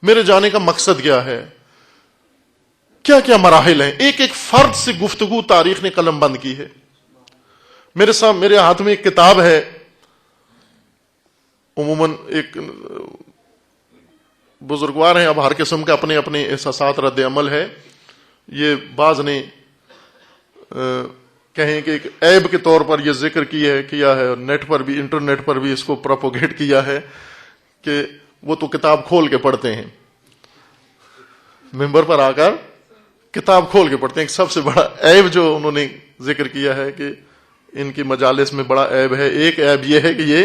میرے جانے کا مقصد کیا ہے، کیا کیا مراحل ہیں۔ ایک ایک فرد سے گفتگو تاریخ نے قلم بند کی ہے۔ میرے ہاتھ میں ایک کتاب ہے، عموماً ایک بزرگوار ہیں، اب ہر قسم کے اپنے اپنے احساسات رد عمل ہے۔ یہ بعض نے کہیں کہ ایک عیب کے طور پر یہ ذکر کیا ہے، نیٹ پر بھی، انٹرنیٹ پر بھی اس کو پروپوگیٹ کیا ہے کہ وہ تو کتاب کھول کے پڑھتے ہیں، ممبر پر آ کر کتاب کھول کے پڑھتے ہیں۔ ایک سب سے بڑا عیب جو انہوں نے ذکر کیا ہے کہ ان کی مجالس میں بڑا عیب ہے، ایک عیب یہ ہے کہ یہ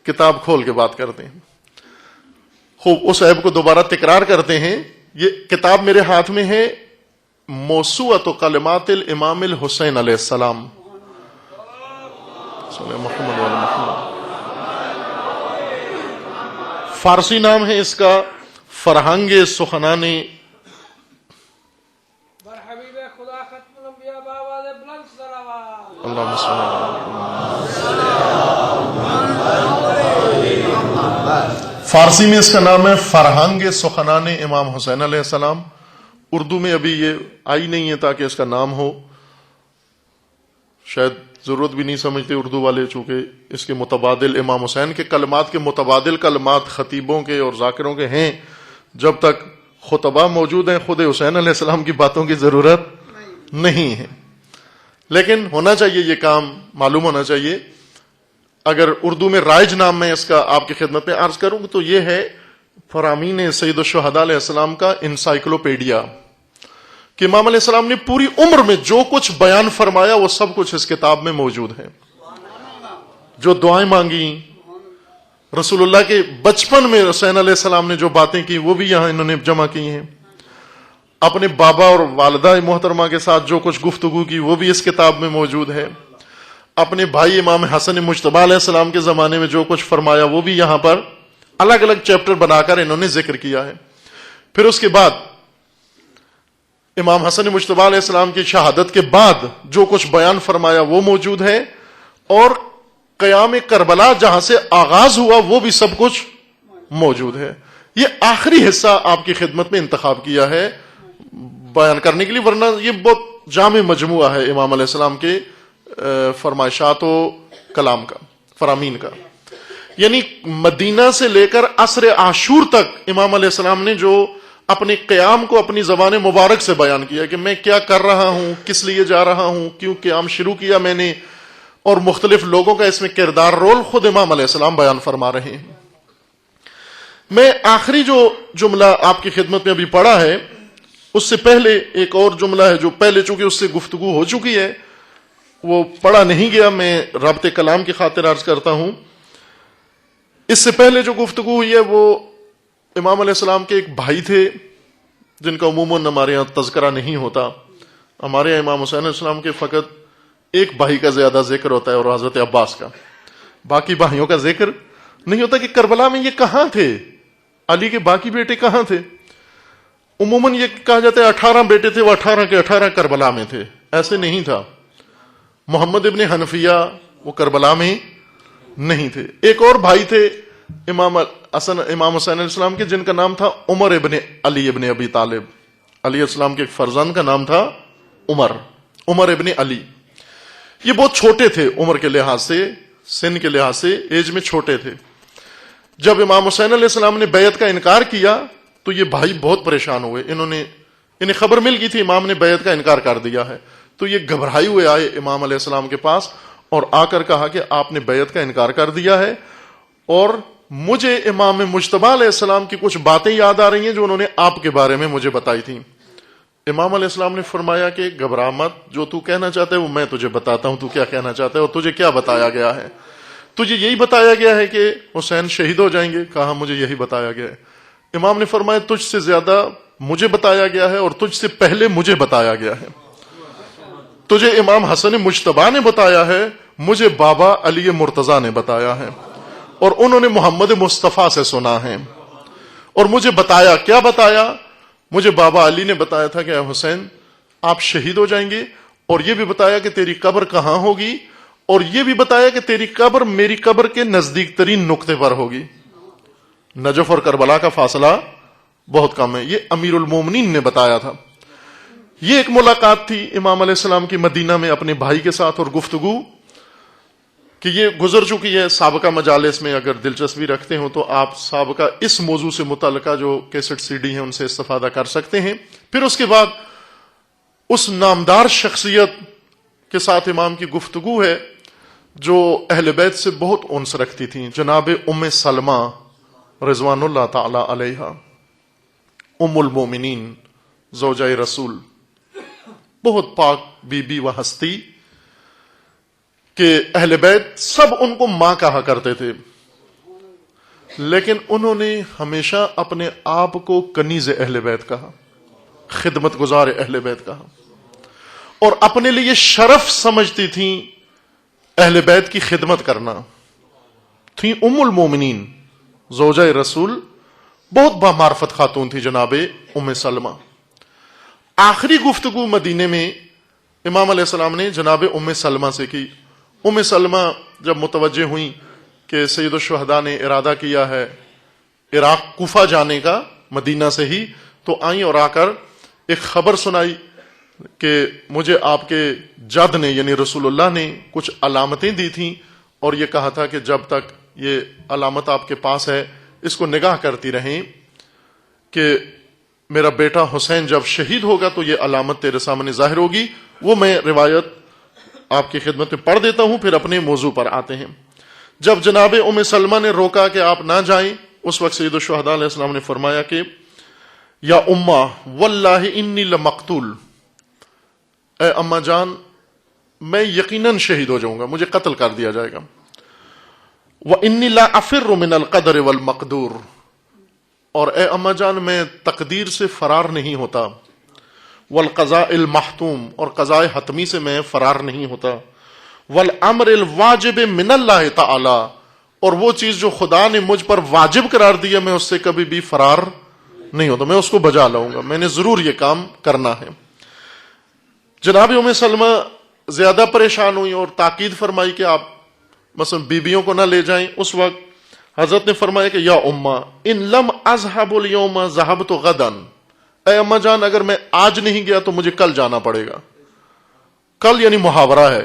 کتاب کھول کے بات کرتے ہیں۔ خوب اس عیب کو دوبارہ تکرار کرتے ہیں۔ یہ کتاب میرے ہاتھ میں ہے، موسوعۃ کلمات الامام الحسین علیہ السلام، صلی محمد علی محمد۔ فارسی نام ہے اس کا فرہنگ سخنان اللہم صل علی محمد۔ فارسی میں اس کا نام ہے فرہنگ سخنان امام حسین علیہ السلام۔ اردو میں ابھی یہ آئی نہیں ہے تاکہ اس کا نام ہو، شاید ضرورت بھی نہیں سمجھتے اردو والے، چونکہ اس کے متبادل امام حسین کے کلمات کے متبادل کلمات خطیبوں کے اور ذاکروں کے ہیں۔ جب تک خطبہ موجود ہیں خود حسین علیہ السلام کی باتوں کی ضرورت نہیں ہے، لیکن ہونا چاہیے، یہ کام معلوم ہونا چاہیے۔ اگر اردو میں رائج نام میں اس کا آپ کی خدمت میں عرض کروں تو یہ ہے فرامین سید الشہداء علیہ السلام کا انسائکلوپیڈیا، کہ امام علیہ السلام نے پوری عمر میں جو کچھ بیان فرمایا وہ سب کچھ اس کتاب میں موجود ہے۔ جو دعائیں مانگی، رسول اللہ کے بچپن میں حسین علیہ السلام نے جو باتیں کی وہ بھی یہاں انہوں نے جمع کی ہیں۔ اپنے بابا اور والدہ محترمہ کے ساتھ جو کچھ گفتگو کی وہ بھی اس کتاب میں موجود ہے۔ اپنے بھائی امام حسن مجتبی علیہ السلام کے زمانے میں جو کچھ فرمایا وہ بھی یہاں پر الگ الگ چیپٹر بنا کر انہوں نے ذکر کیا ہے۔ پھر اس کے بعد امام حسن مجتبی علیہ السلام کی شہادت کے بعد جو کچھ بیان فرمایا وہ موجود ہے، اور قیام کربلا جہاں سے آغاز ہوا وہ بھی سب کچھ موجود ہے۔ یہ آخری حصہ آپ کی خدمت میں انتخاب کیا ہے بیان کرنے کے لیے، ورنہ یہ بہت جامع مجموعہ ہے امام علیہ السلام کے فرمائشات و کلام کا، فرامین کا۔ یعنی مدینہ سے لے کر عصر عاشور تک امام علیہ السلام نے جو اپنے قیام کو اپنی زبان مبارک سے بیان کیا کہ میں کیا کر رہا ہوں، کس لیے جا رہا ہوں، کیوں قیام شروع کیا میں نے، اور مختلف لوگوں کا اس میں کردار رول خود امام علیہ السلام بیان فرما رہے ہیں۔ میں آخری جو جملہ آپ کی خدمت میں ابھی پڑھا ہے اس سے پہلے ایک اور جملہ ہے جو پہلے چونکہ اس سے گفتگو ہو چکی ہے، وہ پڑھا نہیں گیا، میں رابط کلام کی خاطر عرض کرتا ہوں۔ اس سے پہلے جو گفتگو ہوئی ہے وہ امام علیہ السلام کے ایک بھائی تھے جن کا عموماً ہمارے یہاں تذکرہ نہیں ہوتا۔ ہمارے یہاں امام حسین علیہ السلام کے فقط ایک بھائی کا زیادہ ذکر ہوتا ہے اور حضرت عباس کا، باقی بھائیوں کا ذکر نہیں ہوتا کہ کربلا میں یہ کہاں تھے، علی کے باقی بیٹے کہاں تھے۔ عموماً یہ کہا جاتا ہے 18 بیٹے تھے، وہ 18 کے 18 کربلا میں تھے، ایسے نہیں تھا۔ محمد ابن حنفیہ وہ کربلا میں نہیں تھے. ایک اور بھائی تھے امام حسین علیہ السلام کے، جن کا نام تھا عمر ابن علی ابن ابی طالب. علیہ السلام کے ایک فرزند کا نام تھا عمر ابن علی. یہ بہت چھوٹے تھے عمر کے لحاظ سے، سن کے لحاظ سے ایج میں چھوٹے تھے. جب امام حسین علیہ السلام نے بیعت کا انکار کیا تو یہ بھائی بہت پریشان ہوئے. انہیں خبر مل گئی تھی امام نے بیعت کا انکار کر دیا ہے، تو یہ گھبرائے ہوئے آئے امام علیہ السلام کے پاس اور آ کر کہا کہ آپ نے بیعت کا انکار کر دیا ہے، اور مجھے امام مجتبی علیہ السلام کی کچھ باتیں یاد آ رہی ہیں جو انہوں نے آپ کے بارے میں مجھے بتائی تھیں. امام علیہ السلام نے فرمایا کہ گھبرا مت، جو تو کہنا چاہتا ہے وہ میں تجھے بتاتا ہوں، تو کیا کہنا چاہتا ہے اور تجھے کیا بتایا گیا ہے؟ تجھے یہی بتایا گیا ہے کہ حسین شہید ہو جائیں گے؟ کہا مجھے یہی بتایا گیا ہے. امام نے فرمایا تجھ سے زیادہ مجھے بتایا گیا ہے اور تجھ سے پہلے مجھے بتایا گیا ہے. تجھے امام حسن مجتبی نے بتایا ہے، مجھے بابا علی مرتضیٰ نے بتایا ہے، اور انہوں نے محمد مصطفیٰ سے سنا ہے. اور مجھے بتایا، کیا بتایا؟ مجھے بابا علی نے بتایا تھا کہ اے حسین آپ شہید ہو جائیں گے، اور یہ بھی بتایا کہ تیری قبر کہاں ہوگی، اور یہ بھی بتایا کہ تیری قبر میری قبر کے نزدیک ترین نقطے پر ہوگی. نجف اور کربلا کا فاصلہ بہت کم ہے. یہ امیر المومنین نے بتایا تھا. یہ ایک ملاقات تھی امام علیہ السلام کی مدینہ میں اپنے بھائی کے ساتھ، اور گفتگو کہ یہ گزر چکی ہے سابقہ مجالس میں. اگر دلچسپی رکھتے ہوں تو آپ سابقہ اس موضوع سے متعلقہ جو کیسٹ سی ڈی ہیں ان سے استفادہ کر سکتے ہیں. پھر اس کے بعد اس نامدار شخصیت کے ساتھ امام کی گفتگو ہے جو اہل بیت سے بہت انس رکھتی تھیں، جناب ام سلمہ رضوان اللہ تعالی علیہا، ام المومنین، زوجہ رسول، بہت پاک بی بی و ہستی کہ اہل بیت سب ان کو ماں کہا کرتے تھے، لیکن انہوں نے ہمیشہ اپنے آپ کو کنیز اہل بیت کہا، خدمت گزار اہل بیت کہا، اور اپنے لیے شرف سمجھتی تھیں اہل بیت کی خدمت کرنا. تھیں ام المومنین، زوجہ رسول، بہت بامعرفت خاتون تھی جناب ام سلمہ. آخری گفتگو مدینے میں امام علیہ السلام نے جناب ام سلمہ سے کی. ام سلمہ جب متوجہ ہوئیں کہ سید الشہداء نے ارادہ کیا ہے عراق کوفہ جانے کا مدینہ سے ہی، تو آئیں اور آ کر ایک خبر سنائی کہ مجھے آپ کے جد نے یعنی رسول اللہ نے کچھ علامتیں دی تھیں، اور یہ کہا تھا کہ جب تک یہ علامت آپ کے پاس ہے اس کو نگاہ کرتی رہیں کہ میرا بیٹا حسین جب شہید ہوگا تو یہ علامت تیرے سامنے ظاہر ہوگی. وہ میں روایت آپ کی خدمت میں پڑھ دیتا ہوں، پھر اپنے موضوع پر آتے ہیں. جب جناب ام سلمہ نے روکا کہ آپ نہ جائیں، اس وقت سید الشہداء علیہ السلام نے فرمایا کہ یا امہ واللہ انی لمقتول، اے اماں جان میں یقیناً شہید ہو جاؤں گا، مجھے قتل کر دیا جائے گا. وَإِنِّي لَا أَفِرُّ مِنَ الْقَدْرِ وَالْمَقْدُورِ، اور اے اماں جان میں تقدیر سے فرار نہیں ہوتا، والقضاء المحتوم، اور قضاء حتمی سے میں فرار نہیں ہوتا، والامر الواجب من اللہ تعالی، اور وہ چیز جو خدا نے مجھ پر واجب قرار دیا میں اس سے کبھی بھی فرار نہیں ہوتا، میں اس کو بجا لاؤں گا، میں نے ضرور یہ کام کرنا ہے. جناب ام سلمہ زیادہ پریشان ہوئی اور تاکید فرمائی کہ آپ مثلا بیویوں کو نہ لے جائیں. اس وقت حضرت نے فرمایا کہ یا امہ ان لم اذهب اليوم ذهبت غدا، اے اماں جان اگر میں آج نہیں گیا تو مجھے کل جانا پڑے گا. کل یعنی محاورہ ہے،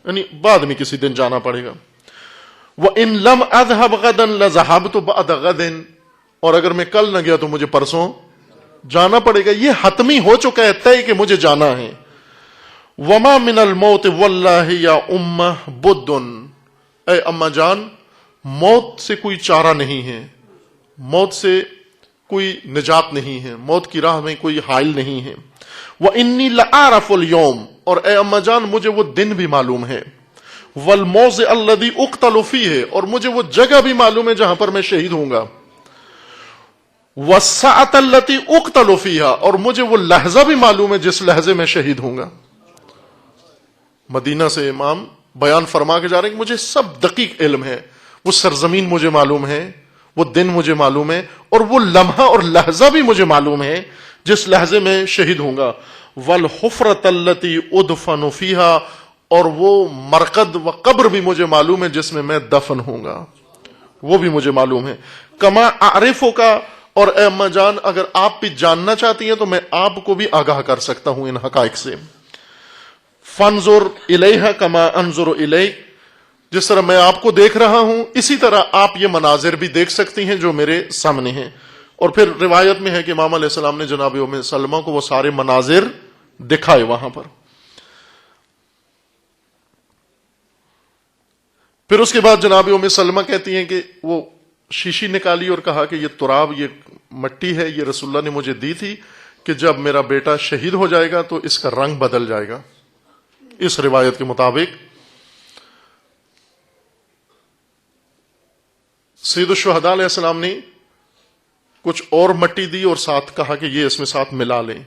یعنی بعد میں کسی دن جانا پڑے گا. وَإِن لَمْ أَذْهَبْ غَدًا لَذَهَبْتُ بَعْدَ غَدٍ، اور اگر میں کل نہ گیا تو مجھے پرسوں جانا پڑے گا. یہ حتمی ہو چکا ہے، طے کہ مجھے جانا ہے. وَمَا مِنَ الْمَوْتِ وَاللَّهِ يَا أُمَّ بُدٌ، اے اماں جان موت سے کوئی چارہ نہیں ہے، موت سے کوئی نجات نہیں ہے، موت کی راہ میں کوئی حائل نہیں ہے. وَإِنِّي لَأَعْرَفُ الْيَوْمَ، اور اے اماں جان مجھے وہ دن بھی معلوم ہے. وَالْمَوْضِعَ الَّذِي أُقْتَلُ فِيهِ، اور مجھے وہ جگہ بھی معلوم ہے جہاں پر میں شہید ہوں گا. وَالسَّاعَةَ الَّتِي أُقْتَلُ فِيهَا، اور مجھے وہ لحظہ بھی معلوم ہے جس لحظے میں شہید ہوں گا. مدینہ سے امام بیان فرما کے جا رہے ہیں کہ مجھے سب دقیق علم ہے، وہ سرزمین مجھے معلوم ہے، وہ دن مجھے معلوم ہے، اور وہ لمحہ اور لحظہ بھی مجھے معلوم ہے جس لحظے میں شہید ہوں گا. وَالْحُفْرَةَ الَّتِي أُدْفَنُ فِيهَا، اور وہ مرقد و قبر بھی مجھے معلوم ہے جس میں میں دفن ہوں گا، وہ بھی مجھے معلوم ہے. کما اعرفو کا، اور اے اماں جان اگر آپ بھی جاننا چاہتی ہیں تو میں آپ کو بھی آگاہ کر سکتا ہوں ان حقائق سے. فانظر الیہا کما انظر الیک، جس طرح میں آپ کو دیکھ رہا ہوں اسی طرح آپ یہ مناظر بھی دیکھ سکتی ہیں جو میرے سامنے ہیں. اور پھر روایت میں ہے کہ امام علیہ السلام نے جناب ام سلمہ کو وہ سارے مناظر دکھائے وہاں پر. پھر اس کے بعد جناب ام سلمہ کہتی ہیں کہ وہ شیشی نکالی اور کہا کہ یہ تراب، یہ مٹی ہے، یہ رسول اللہ نے مجھے دی تھی کہ جب میرا بیٹا شہید ہو جائے گا تو اس کا رنگ بدل جائے گا. اس روایت کے مطابق سید الشہداء علیہ السلام نے کچھ اور مٹی دی اور ساتھ کہا کہ یہ اس میں ساتھ ملا لیں.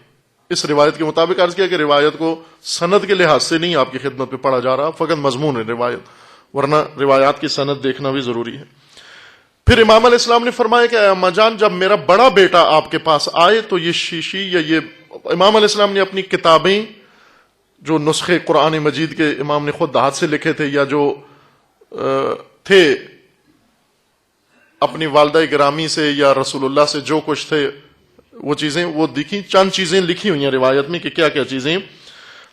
اس روایت کے مطابق عرض کیا کہ روایت کو سند کے لحاظ سے نہیں آپ کی خدمت پہ پڑھا جا رہا، فقط مضمون ہے روایت، ورنہ روایات کی سند دیکھنا بھی ضروری ہے. پھر امام علیہ السلام نے فرمایا کہ اے اماں جان جب میرا بڑا بیٹا آپ کے پاس آئے تو یہ شیشی یا یہ، امام علیہ السلام نے اپنی کتابیں جو نسخے قرآن مجید کے امام نے خود ہاتھ سے لکھے تھے یا جو تھے اپنی والدہ گرامی سے یا رسول اللہ سے جو کچھ تھے وہ چیزیں وہ دیکھی، چند چیزیں لکھی ہوئی ہیں روایت میں کہ کیا کیا چیزیں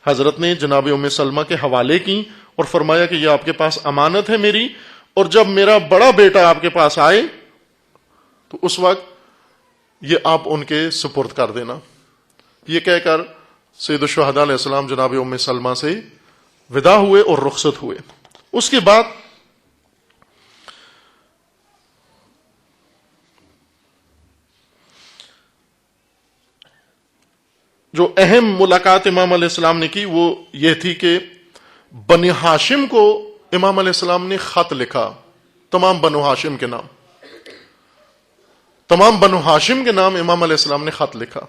حضرت نے جناب ام سلمہ کے حوالے کی اور فرمایا کہ یہ آپ کے پاس امانت ہے میری، اور جب میرا بڑا بیٹا آپ کے پاس آئے تو اس وقت یہ آپ ان کے سپرد کر دینا. یہ کہہ کر سید الشہداء علیہ السلام جناب ام سلمہ سے ودا ہوئے اور رخصت ہوئے. اس کے بعد جو اہم ملاقات امام علیہ السلام نے کی وہ یہ تھی کہ بنی ہاشم کو امام علیہ السلام نے خط لکھا، تمام بنو ہاشم کے نام، تمام بنو ہاشم کے نام امام علیہ السلام نے خط لکھا.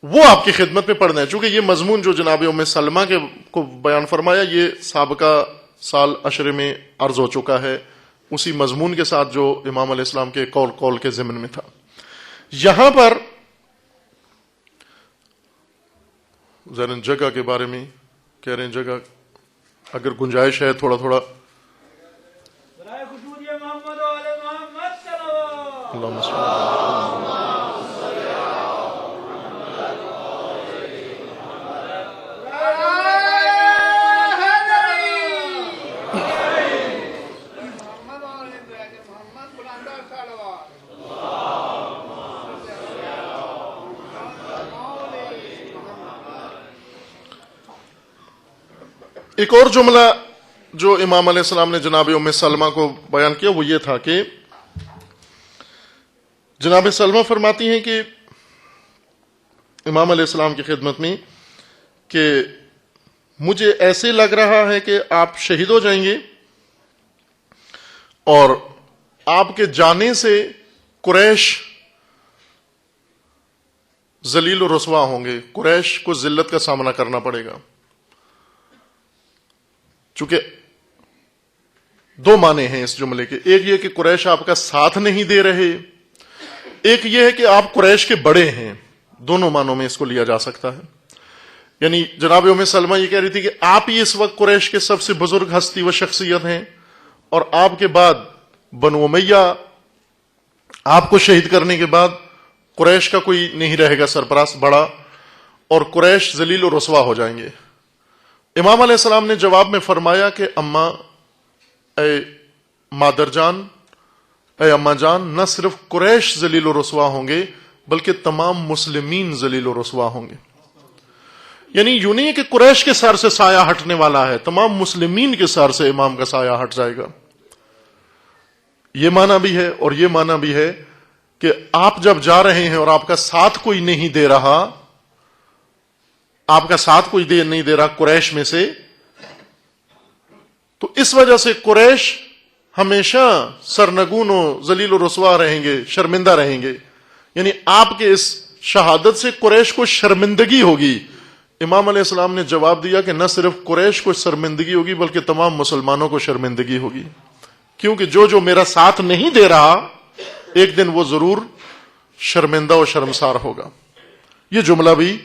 وہ آپ کی خدمت میں پڑھنا ہے. چونکہ یہ مضمون جو جناب ام سلمہ کے کو بیان فرمایا یہ سابقہ سال عشرے میں عرض ہو چکا ہے، اسی مضمون کے ساتھ جو امام علیہ السلام کے قول کے ضمن میں تھا. یہاں پر ذرا جگہ کے بارے میں کہہ رہے ہیں، جگہ اگر گنجائش ہے تھوڑا تھوڑا. اللہم صل ایک اور جملہ جو امام علیہ السلام نے جناب ام سلمہ کو بیان کیا وہ یہ تھا کہ جناب سلمہ فرماتی ہیں کہ امام علیہ السلام کی خدمت میں کہ مجھے ایسے لگ رہا ہے کہ آپ شہید ہو جائیں گے اور آپ کے جانے سے قریش ذلیل و رسوا ہوں گے، قریش کو ذلت کا سامنا کرنا پڑے گا. چونکہ دو معنی ہیں اس جملے کے، ایک یہ کہ قریش آپ کا ساتھ نہیں دے رہے، ایک یہ ہے کہ آپ قریش کے بڑے ہیں. دونوں معنوں میں اس کو لیا جا سکتا ہے. یعنی جناب ام سلمہ یہ کہہ رہی تھی کہ آپ ہی اس وقت قریش کے سب سے بزرگ ہستی و شخصیت ہیں، اور آپ کے بعد بنو امیہ آپ کو شہید کرنے کے بعد قریش کا کوئی نہیں رہے گا سرپرست بڑا، اور قریش ذلیل و رسوا ہو جائیں گے. امام علیہ السلام نے جواب میں فرمایا کہ اماں، اے مادر جان، اے اماں جان، نہ صرف قریش ذلیل و رسوا ہوں گے بلکہ تمام مسلمین ذلیل و رسوا ہوں گے. یعنی یوں نہیں ہے کہ قریش کے سر سے سایہ ہٹنے والا ہے، تمام مسلمین کے سر سے امام کا سایہ ہٹ جائے گا. یہ معنی بھی ہے اور یہ معنی بھی ہے کہ آپ جب جا رہے ہیں اور آپ کا ساتھ کوئی نہیں دے رہا، آپ کا ساتھ کوئی نہیں دے رہا قریش میں سے، تو اس وجہ سے قریش ہمیشہ سرنگون و ذلیل و رسوا رہیں گے، شرمندہ رہیں گے. یعنی آپ کے اس شہادت سے قریش کو شرمندگی ہوگی. امام علیہ السلام نے جواب دیا کہ نہ صرف قریش کو شرمندگی ہوگی بلکہ تمام مسلمانوں کو شرمندگی ہوگی، کیونکہ جو میرا ساتھ نہیں دے رہا ایک دن وہ ضرور شرمندہ و شرمسار ہوگا. یہ جملہ بھی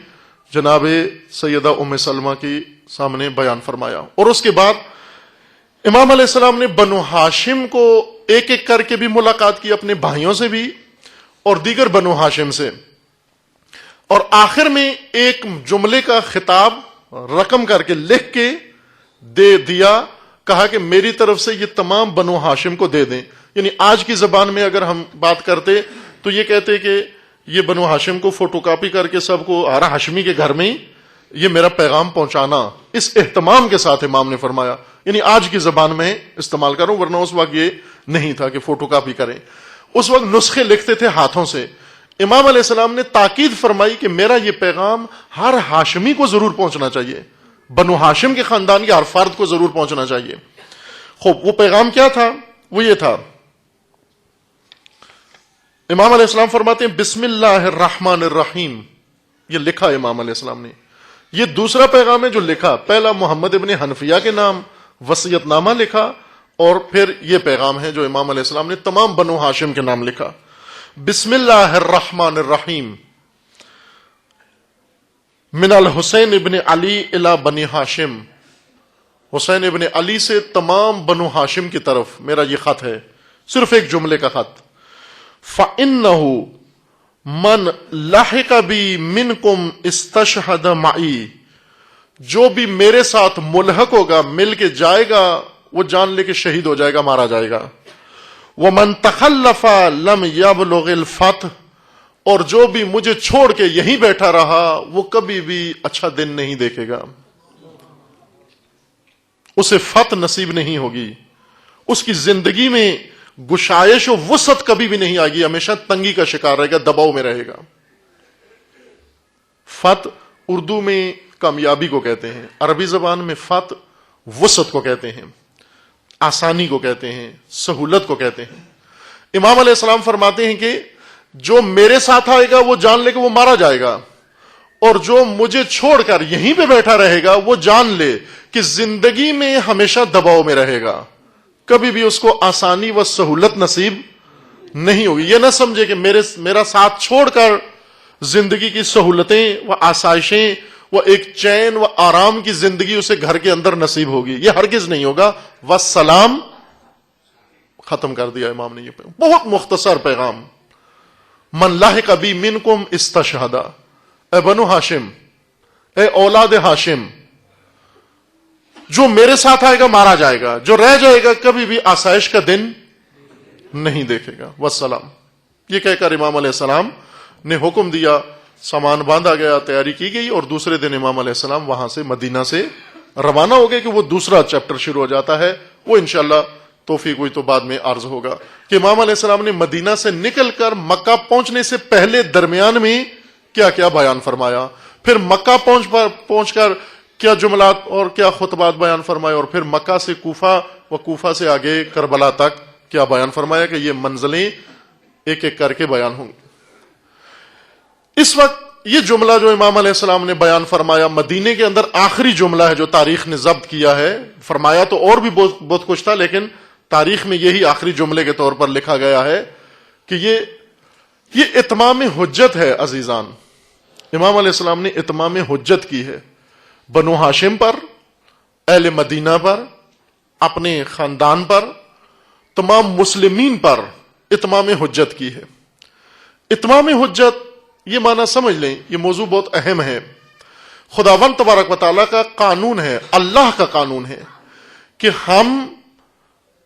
جناب سیدہ ام سلمہ کی سامنے بیان فرمایا. اور اس کے بعد امام علیہ السلام نے بنو ہاشم کو ایک ایک کر کے بھی ملاقات کی، اپنے بھائیوں سے بھی اور دیگر بنو ہاشم سے، اور آخر میں ایک جملے کا خطاب رقم کر کے لکھ کے دے دیا، کہا کہ میری طرف سے یہ تمام بنو ہاشم کو دے دیں. یعنی آج کی زبان میں اگر ہم بات کرتے تو یہ کہتے کہ یہ بنو ہاشم کو فوٹو کاپی کر کے سب کو ہر ہاشمی کے گھر میں یہ میرا پیغام پہنچانا، اس اہتمام کے ساتھ امام نے فرمایا. یعنی آج کی زبان میں استعمال کروں، ورنہ اس وقت یہ نہیں تھا کہ فوٹو کاپی کریں. اس وقت نسخے لکھتے تھے ہاتھوں سے. امام علیہ السلام نے تاکید فرمائی کہ میرا یہ پیغام ہر ہاشمی کو ضرور پہنچنا چاہیے، بنو ہاشم کے خاندان کے ہر فرد کو ضرور پہنچنا چاہیے. خوب، وہ پیغام کیا تھا؟ وہ یہ تھا، امام علیہ السلام فرماتے ہیں بسم اللہ الرحمن الرحیم. یہ لکھا امام علیہ السلام نے. یہ دوسرا پیغام ہے جو لکھا. پہلا محمد ابن حنفیہ کے نام وصیت نامہ لکھا، اور پھر یہ پیغام ہے جو امام علیہ السلام نے تمام بنو ہاشم کے نام لکھا. بسم اللہ الرحمن الرحیم، من الحسین ابن علی الی بنی ہاشم. حسین ابن علی سے تمام بنو ہاشم کی طرف میرا یہ خط ہے، صرف ایک جملے کا خط. فَإِنَّهُ مَنْ لَحِقَ بِي مِنْكُمْ اسْتَشْهَدَ مَعِي. جو بھی میرے ساتھ ملحق ہوگا، مل کے جائے گا، وہ جان لے کے شہید ہو جائے گا، مارا جائے گا. وَمَنْ تَخَلَّفَ لَمْ يَبْلُغِ الْفَتْحَ. اور جو بھی مجھے چھوڑ کے یہیں بیٹھا رہا، وہ کبھی بھی اچھا دن نہیں دیکھے گا، اسے فتح نصیب نہیں ہوگی، اس کی زندگی میں گشائش و وسعت کبھی بھی نہیں آئے گی، ہمیشہ تنگی کا شکار رہے گا، دباؤ میں رہے گا. فتح اردو میں کامیابی کو کہتے ہیں، عربی زبان میں فتح وسعت کو کہتے ہیں، آسانی کو کہتے ہیں، سہولت کو کہتے ہیں. امام علیہ السلام فرماتے ہیں کہ جو میرے ساتھ آئے گا وہ جان لے کہ وہ مارا جائے گا، اور جو مجھے چھوڑ کر یہیں پہ بیٹھا رہے گا وہ جان لے کہ زندگی میں ہمیشہ دباؤ میں رہے گا، کبھی بھی اس کو آسانی و سہولت نصیب نہیں ہوگی. یہ نہ سمجھے کہ میرا ساتھ چھوڑ کر زندگی کی سہولتیں و آسائشیں و ایک چین و آرام کی زندگی اسے گھر کے اندر نصیب ہوگی، یہ ہرگز نہیں ہوگا. والسلام، ختم کر دیا امام نے. یہ بہت مختصر پیغام. من لاحق بی منکم استشہد. اے بنو ہاشم، اے اولاد ہاشم، جو میرے ساتھ آئے گا مارا جائے گا، جو رہ جائے گا کبھی بھی آسائش کا دن نہیں دیکھے گا. والسلام. یہ کہہ کر امام علیہ السلام نے حکم دیا، سامان باندھا گیا، تیاری کی گئی، اور دوسرے دن امام علیہ السلام وہاں سے مدینہ سے روانہ ہو گئے کہ وہ دوسرا چیپٹر شروع ہو جاتا ہے. وہ انشاءاللہ توفیق ہوئی تو بعد میں عرض ہوگا کہ امام علیہ السلام نے مدینہ سے نکل کر مکہ پہنچنے سے پہلے درمیان میں کیا کیا بیان فرمایا، پھر مکہ پہنچ کر کیا جملات اور کیا خطبات بیان فرمائے، اور پھر مکہ سے کوفہ و کوفہ سے آگے کربلا تک کیا بیان فرمایا کہ یہ منزلیں ایک ایک کر کے بیان ہوں گی. اس وقت یہ جملہ جو امام علیہ السلام نے بیان فرمایا مدینے کے اندر آخری جملہ ہے جو تاریخ نے ضبط کیا ہے. فرمایا تو اور بھی بہت کچھ تھا، لیکن تاریخ میں یہی آخری جملے کے طور پر لکھا گیا ہے کہ یہ اتمام حجت ہے. عزیزان، امام علیہ السلام نے اتمام حجت کی ہے بنو ہاشم پر، اہل مدینہ پر، اپنے خاندان پر، تمام مسلمین پر اتمام حجت کی ہے. اتمام حجت یہ معنی سمجھ لیں، یہ موضوع بہت اہم ہے. خداوند تبارک و تعالیٰ کا قانون ہے، اللہ کا قانون ہے کہ ہم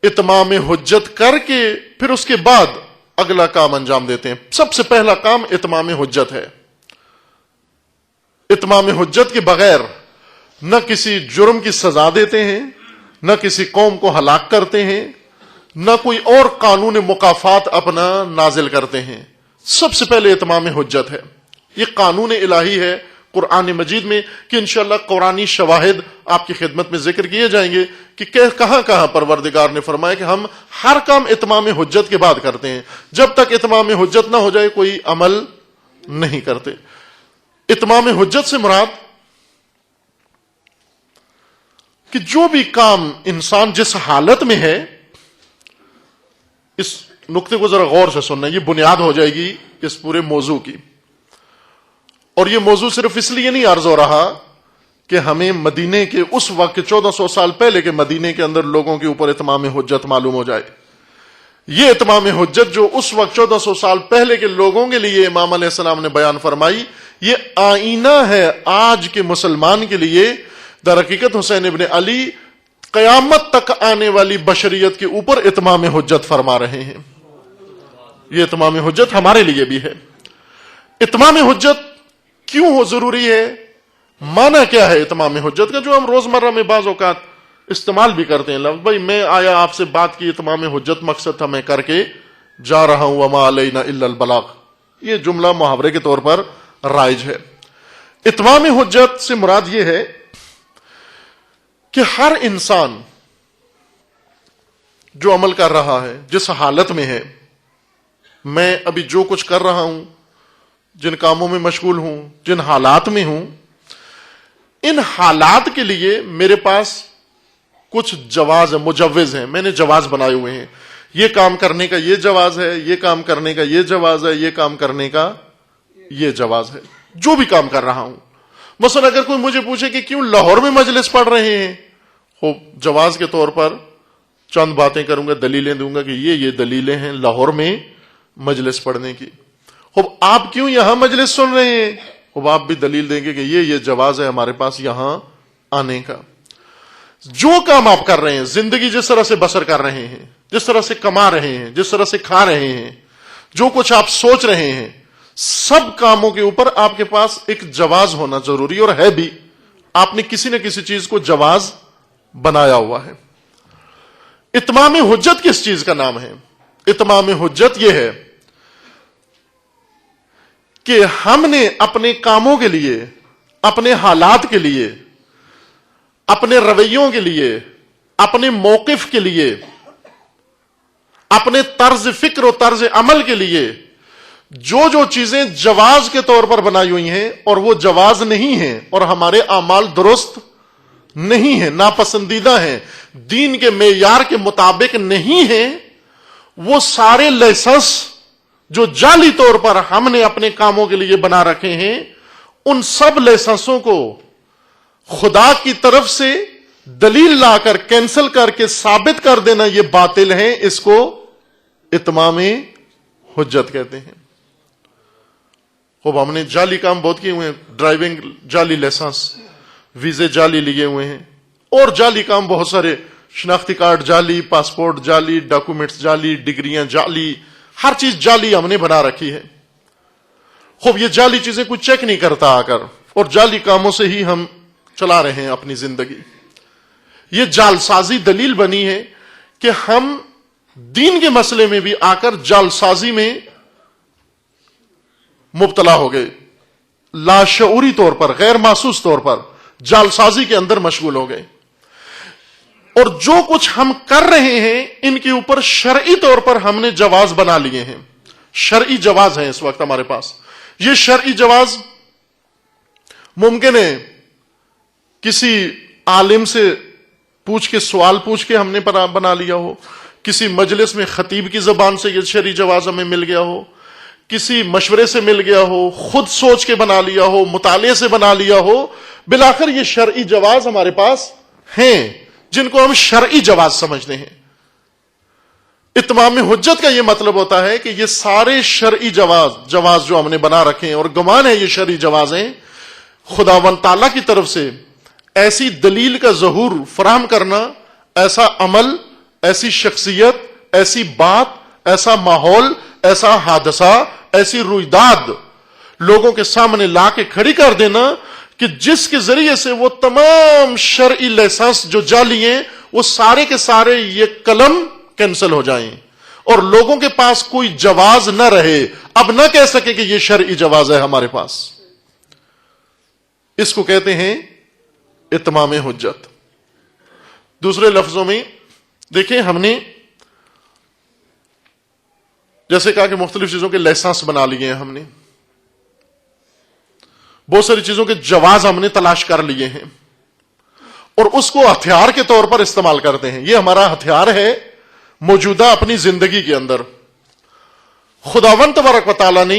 اتمام حجت کر کے پھر اس کے بعد اگلا کام انجام دیتے ہیں. سب سے پہلا کام اتمام حجت ہے. اتمام حجت کے بغیر نہ کسی جرم کی سزا دیتے ہیں، نہ کسی قوم کو ہلاک کرتے ہیں، نہ کوئی اور قانون مکافات اپنا نازل کرتے ہیں. سب سے پہلے اتمام حجت ہے. یہ قانون الہی ہے قرآن مجید میں کہ انشاءاللہ قرآنی شواہد آپ کی خدمت میں ذکر کیے جائیں گے کہ کہاں کہاں پروردگار نے فرمایا کہ ہم ہر کام اتمام حجت کے بعد کرتے ہیں. جب تک اتمام حجت نہ ہو جائے کوئی عمل نہیں کرتے. اتمام حجت سے مراد کہ جو بھی کام انسان جس حالت میں ہے، اس نقطے کو ذرا غور سے سننا، یہ بنیاد ہو جائے گی اس پورے موضوع کی. اور یہ موضوع صرف اس لیے نہیں عرض ہو رہا کہ ہمیں مدینے کے اس وقت 1400 سال پہلے کے مدینے کے اندر لوگوں کے اوپر اتمام حجت معلوم ہو جائے. یہ اتمام حجت جو اس وقت 1400 سال پہلے کے لوگوں کے لیے امام علیہ السلام نے بیان فرمائی، یہ آئینہ ہے آج کے مسلمان کے لیے. در حقیقت حسین ابن علی قیامت تک آنے والی بشریت کے اوپر اتمام حجت فرما رہے ہیں. یہ اتمام حجت ہمارے لیے بھی ہے. اتمام حجت کیوں ہو ضروری ہے؟ معنی کیا ہے اتمام حجت کا، جو ہم روزمرہ میں بعض اوقات استعمال بھی کرتے ہیں لفظ، بھائی میں آیا آپ سے بات کی، اتمام حجت مقصد تھا، میں کر کے جا رہا ہوں، وما علینا الا البلاغ. یہ جملہ محاورے کے طور پر رائج ہے. اتمام حجت سے مراد یہ ہے کہ ہر انسان جو عمل کر رہا ہے، جس حالت میں ہے، میں ابھی جو کچھ کر رہا ہوں، جن کاموں میں مشغول ہوں، جن حالات میں ہوں، ان حالات کے لیے میرے پاس کچھ جواز مجوز ہیں، میں نے جواز بنائے ہوئے ہیں. یہ کام کرنے کا یہ جواز ہے، یہ کام کرنے کا یہ جواز ہے، یہ کام کرنے کا یہ جواز ہے. جو بھی کام کر رہا ہوں، مثلا اگر کوئی مجھے پوچھے کہ کیوں لاہور میں مجلس پڑھ رہے ہیں، ہو جواز کے طور پر چند باتیں کروں گا، دلیلیں دوں گا کہ یہ دلیلیں ہیں لاہور میں مجلس پڑھنے کی. آپ کیوں یہاں مجلس سن رہے ہیں، آپ بھی دلیل دیں گے کہ یہ جواز ہے ہمارے پاس یہاں آنے کا. جو کام آپ کر رہے ہیں، زندگی جس طرح سے بسر کر رہے ہیں، جس طرح سے کما رہے ہیں، جس طرح سے کھا رہے ہیں، جو کچھ آپ سوچ رہے ہیں، سب کاموں کے اوپر آپ کے پاس ایک جواز ہونا ضروری اور ہے بھی. آپ نے کسی نہ کسی چیز کو جواز بنایا ہوا ہے. اتمام حجت کس چیز کا نام ہے؟ اتمام حجت یہ ہے کہ ہم نے اپنے کاموں کے لیے، اپنے حالات کے لیے، اپنے رویوں کے لیے، اپنے موقف کے لیے، اپنے طرز فکر و طرز عمل کے لیے جو چیزیں جواز کے طور پر بنائی ہوئی ہیں اور وہ جواز نہیں ہیں اور ہمارے اعمال درست نہیں ہیں، ناپسندیدہ ہیں، دین کے معیار کے مطابق نہیں ہیں، وہ سارے لائسنس جو جعلی طور پر ہم نے اپنے کاموں کے لیے بنا رکھے ہیں، ان سب لائسنسوں کو خدا کی طرف سے دلیل لا کر کینسل کر کے ثابت کر دینا یہ باطل ہیں. اس کو اتمام حجت کہتے ہیں. ہم نے جعلی کام بہت کیے ہوئے ہیں، ڈرائیونگ جعلی لائسنس، ویزے جعلی لیے ہوئے ہیں، اور جعلی کام بہت سارے، شناختی کارڈ جعلی، پاسپورٹ جعلی، ڈاکومنٹس جعلی، ڈگریاں جعلی، ہر چیز جعلی ہم نے بنا رکھی ہے. یہ جعلی چیزیں کوئی چیک نہیں کرتا آ کر، اور جعلی کاموں سے ہی ہم چلا رہے ہیں اپنی زندگی. یہ جعل سازی دلیل بنی ہے کہ ہم دین کے مسئلے میں بھی آ کر جعل سازی میں مبتلا ہو گئے، لاشعوری طور پر، غیر محسوس طور پر جعل سازی کے اندر مشغول ہو گئے. اور جو کچھ ہم کر رہے ہیں ان کے اوپر شرعی طور پر ہم نے جواز بنا لیے ہیں، شرعی جواز ہیں اس وقت ہمارے پاس. یہ شرعی جواز ممکن ہے کسی عالم سے پوچھ کے، سوال پوچھ کے ہم نے بنا لیا ہو، کسی مجلس میں خطیب کی زبان سے یہ شرعی جواز ہمیں مل گیا ہو، کسی مشورے سے مل گیا ہو، خود سوچ کے بنا لیا ہو، مطالعے سے بنا لیا ہو. بالآخر یہ شرعی جواز ہمارے پاس ہیں جن کو ہم شرعی جواز سمجھتے ہیں. اتمام حجت کا یہ مطلب ہوتا ہے کہ یہ سارے شرعی جواز جو ہم نے بنا رکھے ہیں اور گمان ہے یہ شرعی جواز ہیں، خداوند تعالیٰ کی طرف سے ایسی دلیل کا ظہور فراہم کرنا، ایسا عمل، ایسی شخصیت، ایسی بات، ایسا ماحول، ایسا حادثہ، ایسی رویداد لوگوں کے سامنے لا کے کھڑی کر دینا کہ جس کے ذریعے سے وہ تمام شرعی لائسنس جو جعلی ہیں وہ سارے کے سارے یہ قلم کینسل ہو جائیں اور لوگوں کے پاس کوئی جواز نہ رہے، اب نہ کہہ سکے کہ یہ شرعی جواز ہے ہمارے پاس. اس کو کہتے ہیں اتمام حجت. دوسرے لفظوں میں دیکھیں، ہم نے جیسے کہا کہ مختلف چیزوں کے لائسنس بنا لیے ہیں، ہم نے بہت ساری چیزوں کے جواز ہم نے تلاش کر لیے ہیں اور اس کو ہتھیار کے طور پر استعمال کرتے ہیں. یہ ہمارا ہتھیار ہے موجودہ اپنی زندگی کے اندر. خداوند تبارک و تعالیٰ نے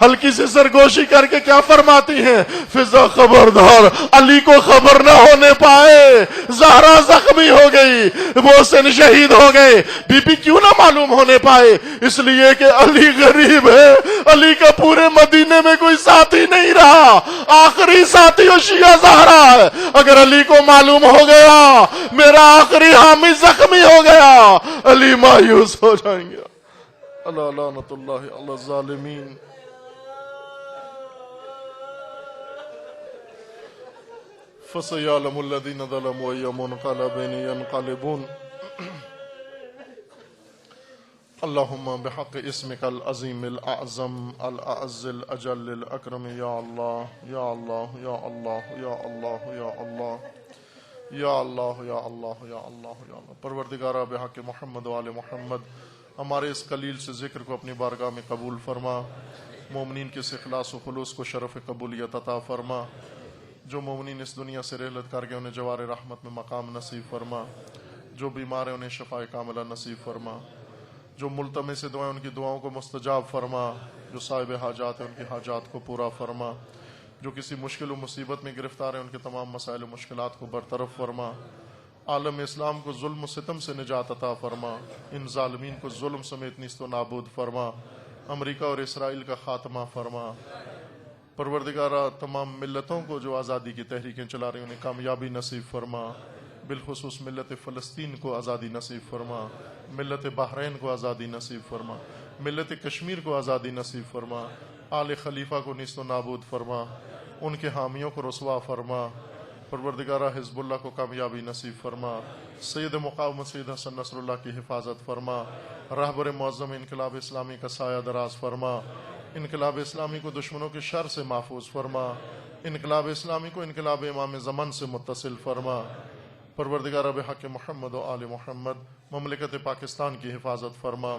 ہلکی سی سرگوشی کر کے کیا فرماتی ہیں؟ فضا خبردار علی کو خبر نہ ہونے پائے، زہرا زخمی ہو گئی، محسن شہید ہو گئے، بی بی کیوں نہ معلوم ہونے پائے؟ اس لیے کہ علی غریب ہے، علی کا پورے مدینے میں کوئی ساتھی نہیں رہا، آخری ساتھی و شیعہ زہرا ہے۔ اگر علی کو معلوم ہو گیا میرا آخری حامی زخمی ہو گیا، علی مایوس ہو جائیں گے۔ اللہ لعنت اللہ علی الظالمین۔ فَسَيَعْلَمُ الَّذِينَ ظَلَمُوا أَيَّ مُنْقَلَبٍ يَنْقَلِبُونَ۔ اللہم بحق اسمک العظیم الاعظم الاعز الاجل الاکرم، یا اللہ یا اللہ یا اللہ یا اللہ یا اللہ یا اللہ یا اللہ یا اللہ یا اللہ۔ پروردگارہ بحق محمد و آل محمد، ہمارے اس قلیل سے ذکر کو اپنی بارگاہ میں قبول فرما، مومنین کے اس اخلاص و خلوص کو شرف قبولیت عطا فرما، جو مومنین اس دنیا سے رحلت کر گئے انہیں جوار رحمت میں مقام نصیب فرما، جو بیمار ہیں انہیں شفاء کاملہ نصیب فرما، جو ملتمس سے دعائیں ان کی دعاؤں کو مستجاب فرما، جو صاحب حاجات ہیں ان کی حاجات کو پورا فرما، جو کسی مشکل و مصیبت میں گرفتار ہیں ان کے تمام مسائل و مشکلات کو برطرف فرما، عالم اسلام کو ظلم و ستم سے نجات عطا فرما، ان ظالمین کو ظلم سمیت نیست و نابود فرما، امریکہ اور اسرائیل کا خاتمہ فرما۔ پروردگارہ تمام ملتوں کو جو آزادی کی تحریکیں چلا رہی ہیں انہیں کامیابی نصیب فرما، بالخصوص ملت فلسطین کو آزادی نصیب فرما، ملت بحرین کو آزادی نصیب فرما، ملت کشمیر کو آزادی نصیب فرما، آل خلیفہ کو نیست و نابود فرما، ان کے حامیوں کو رسوا فرما۔ پروردگارہ حزب اللہ کو کامیابی نصیب فرما، سید مقاومت سید حسن نصر اللہ کی حفاظت فرما، رہبر معظم انقلاب اسلامی کا سایہ دراز فرما، انقلاب اسلامی کو دشمنوں کے شر سے محفوظ فرما، انقلاب اسلامی کو انقلاب امام زمان سے متصل فرما۔ پروردگارہ بحق محمد و آل محمد، مملکت پاکستان کی حفاظت فرما،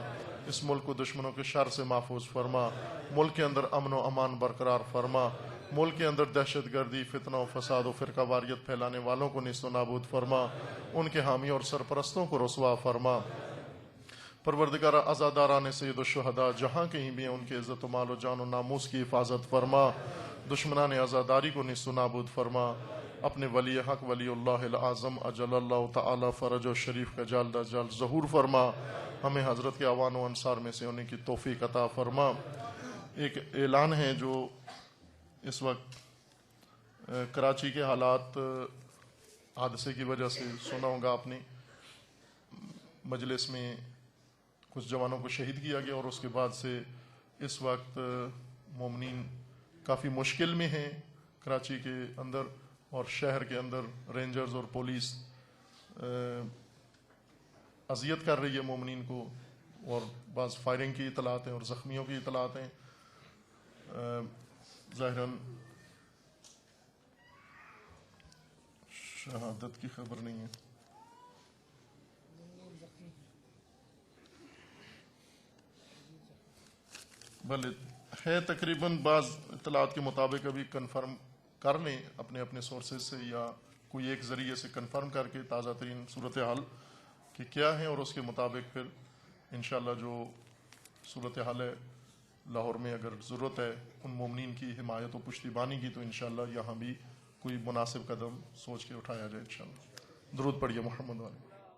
اس ملک کو دشمنوں کے شر سے محفوظ فرما، ملک کے اندر امن و امان برقرار فرما، ملک کے اندر دہشت گردی، فتنہ و فساد و فرقہ واریت پھیلانے والوں کو نیست و نابود فرما، ان کے حامی اور سرپرستوں کو رسوا فرما۔ پروردگارہ عزاداران سید الشہداء جہاں کہیں بھی ہیں ان کے عزت و مال و جان و ناموس کی حفاظت فرما، دشمنان عزاداری کو نیست و نابود فرما، اپنے ولی حق ولی اللہ العظم اجل اللہ تعالی فرج و شریف کا جلد از جلد ظہور فرما، ہمیں حضرت کے اعوان و انصار میں سے ہونے کی توفیق عطا فرما۔ ایک اعلان ہے جو اس وقت کراچی کے حالات حادثے کی وجہ سے سنا ہوگا آپ نے، مجلس میں کچھ جوانوں کو شہید کیا گیا اور اس کے بعد سے اس وقت مومنین کافی مشکل میں ہیں کراچی کے اندر اور شہر کے اندر، رینجرز اور پولیس اذیت کر رہی ہے مومنین کو، اور بعض فائرنگ کی اطلاعات ہیں اور زخمیوں کی اطلاعات ہیں۔ ظاہراً شہادت کی خبر نہیں ہے، بلے ہے تقریباً بعض اطلاعات کے مطابق ابھی کنفرم کر لیں اپنے اپنے سورسز سے یا کوئی ایک ذریعے سے کنفرم کر کے تازہ ترین صورتحال کہ کیا ہے، اور اس کے مطابق پھر انشاءاللہ جو صورتحال ہے لاہور میں اگر ضرورت ہے ان مومنین کی حمایت و پشتیبانی کی تو انشاءاللہ یہاں بھی کوئی مناسب قدم سوچ کے اٹھایا جائے انشاءاللہ۔ درود پڑھیے محمد والے۔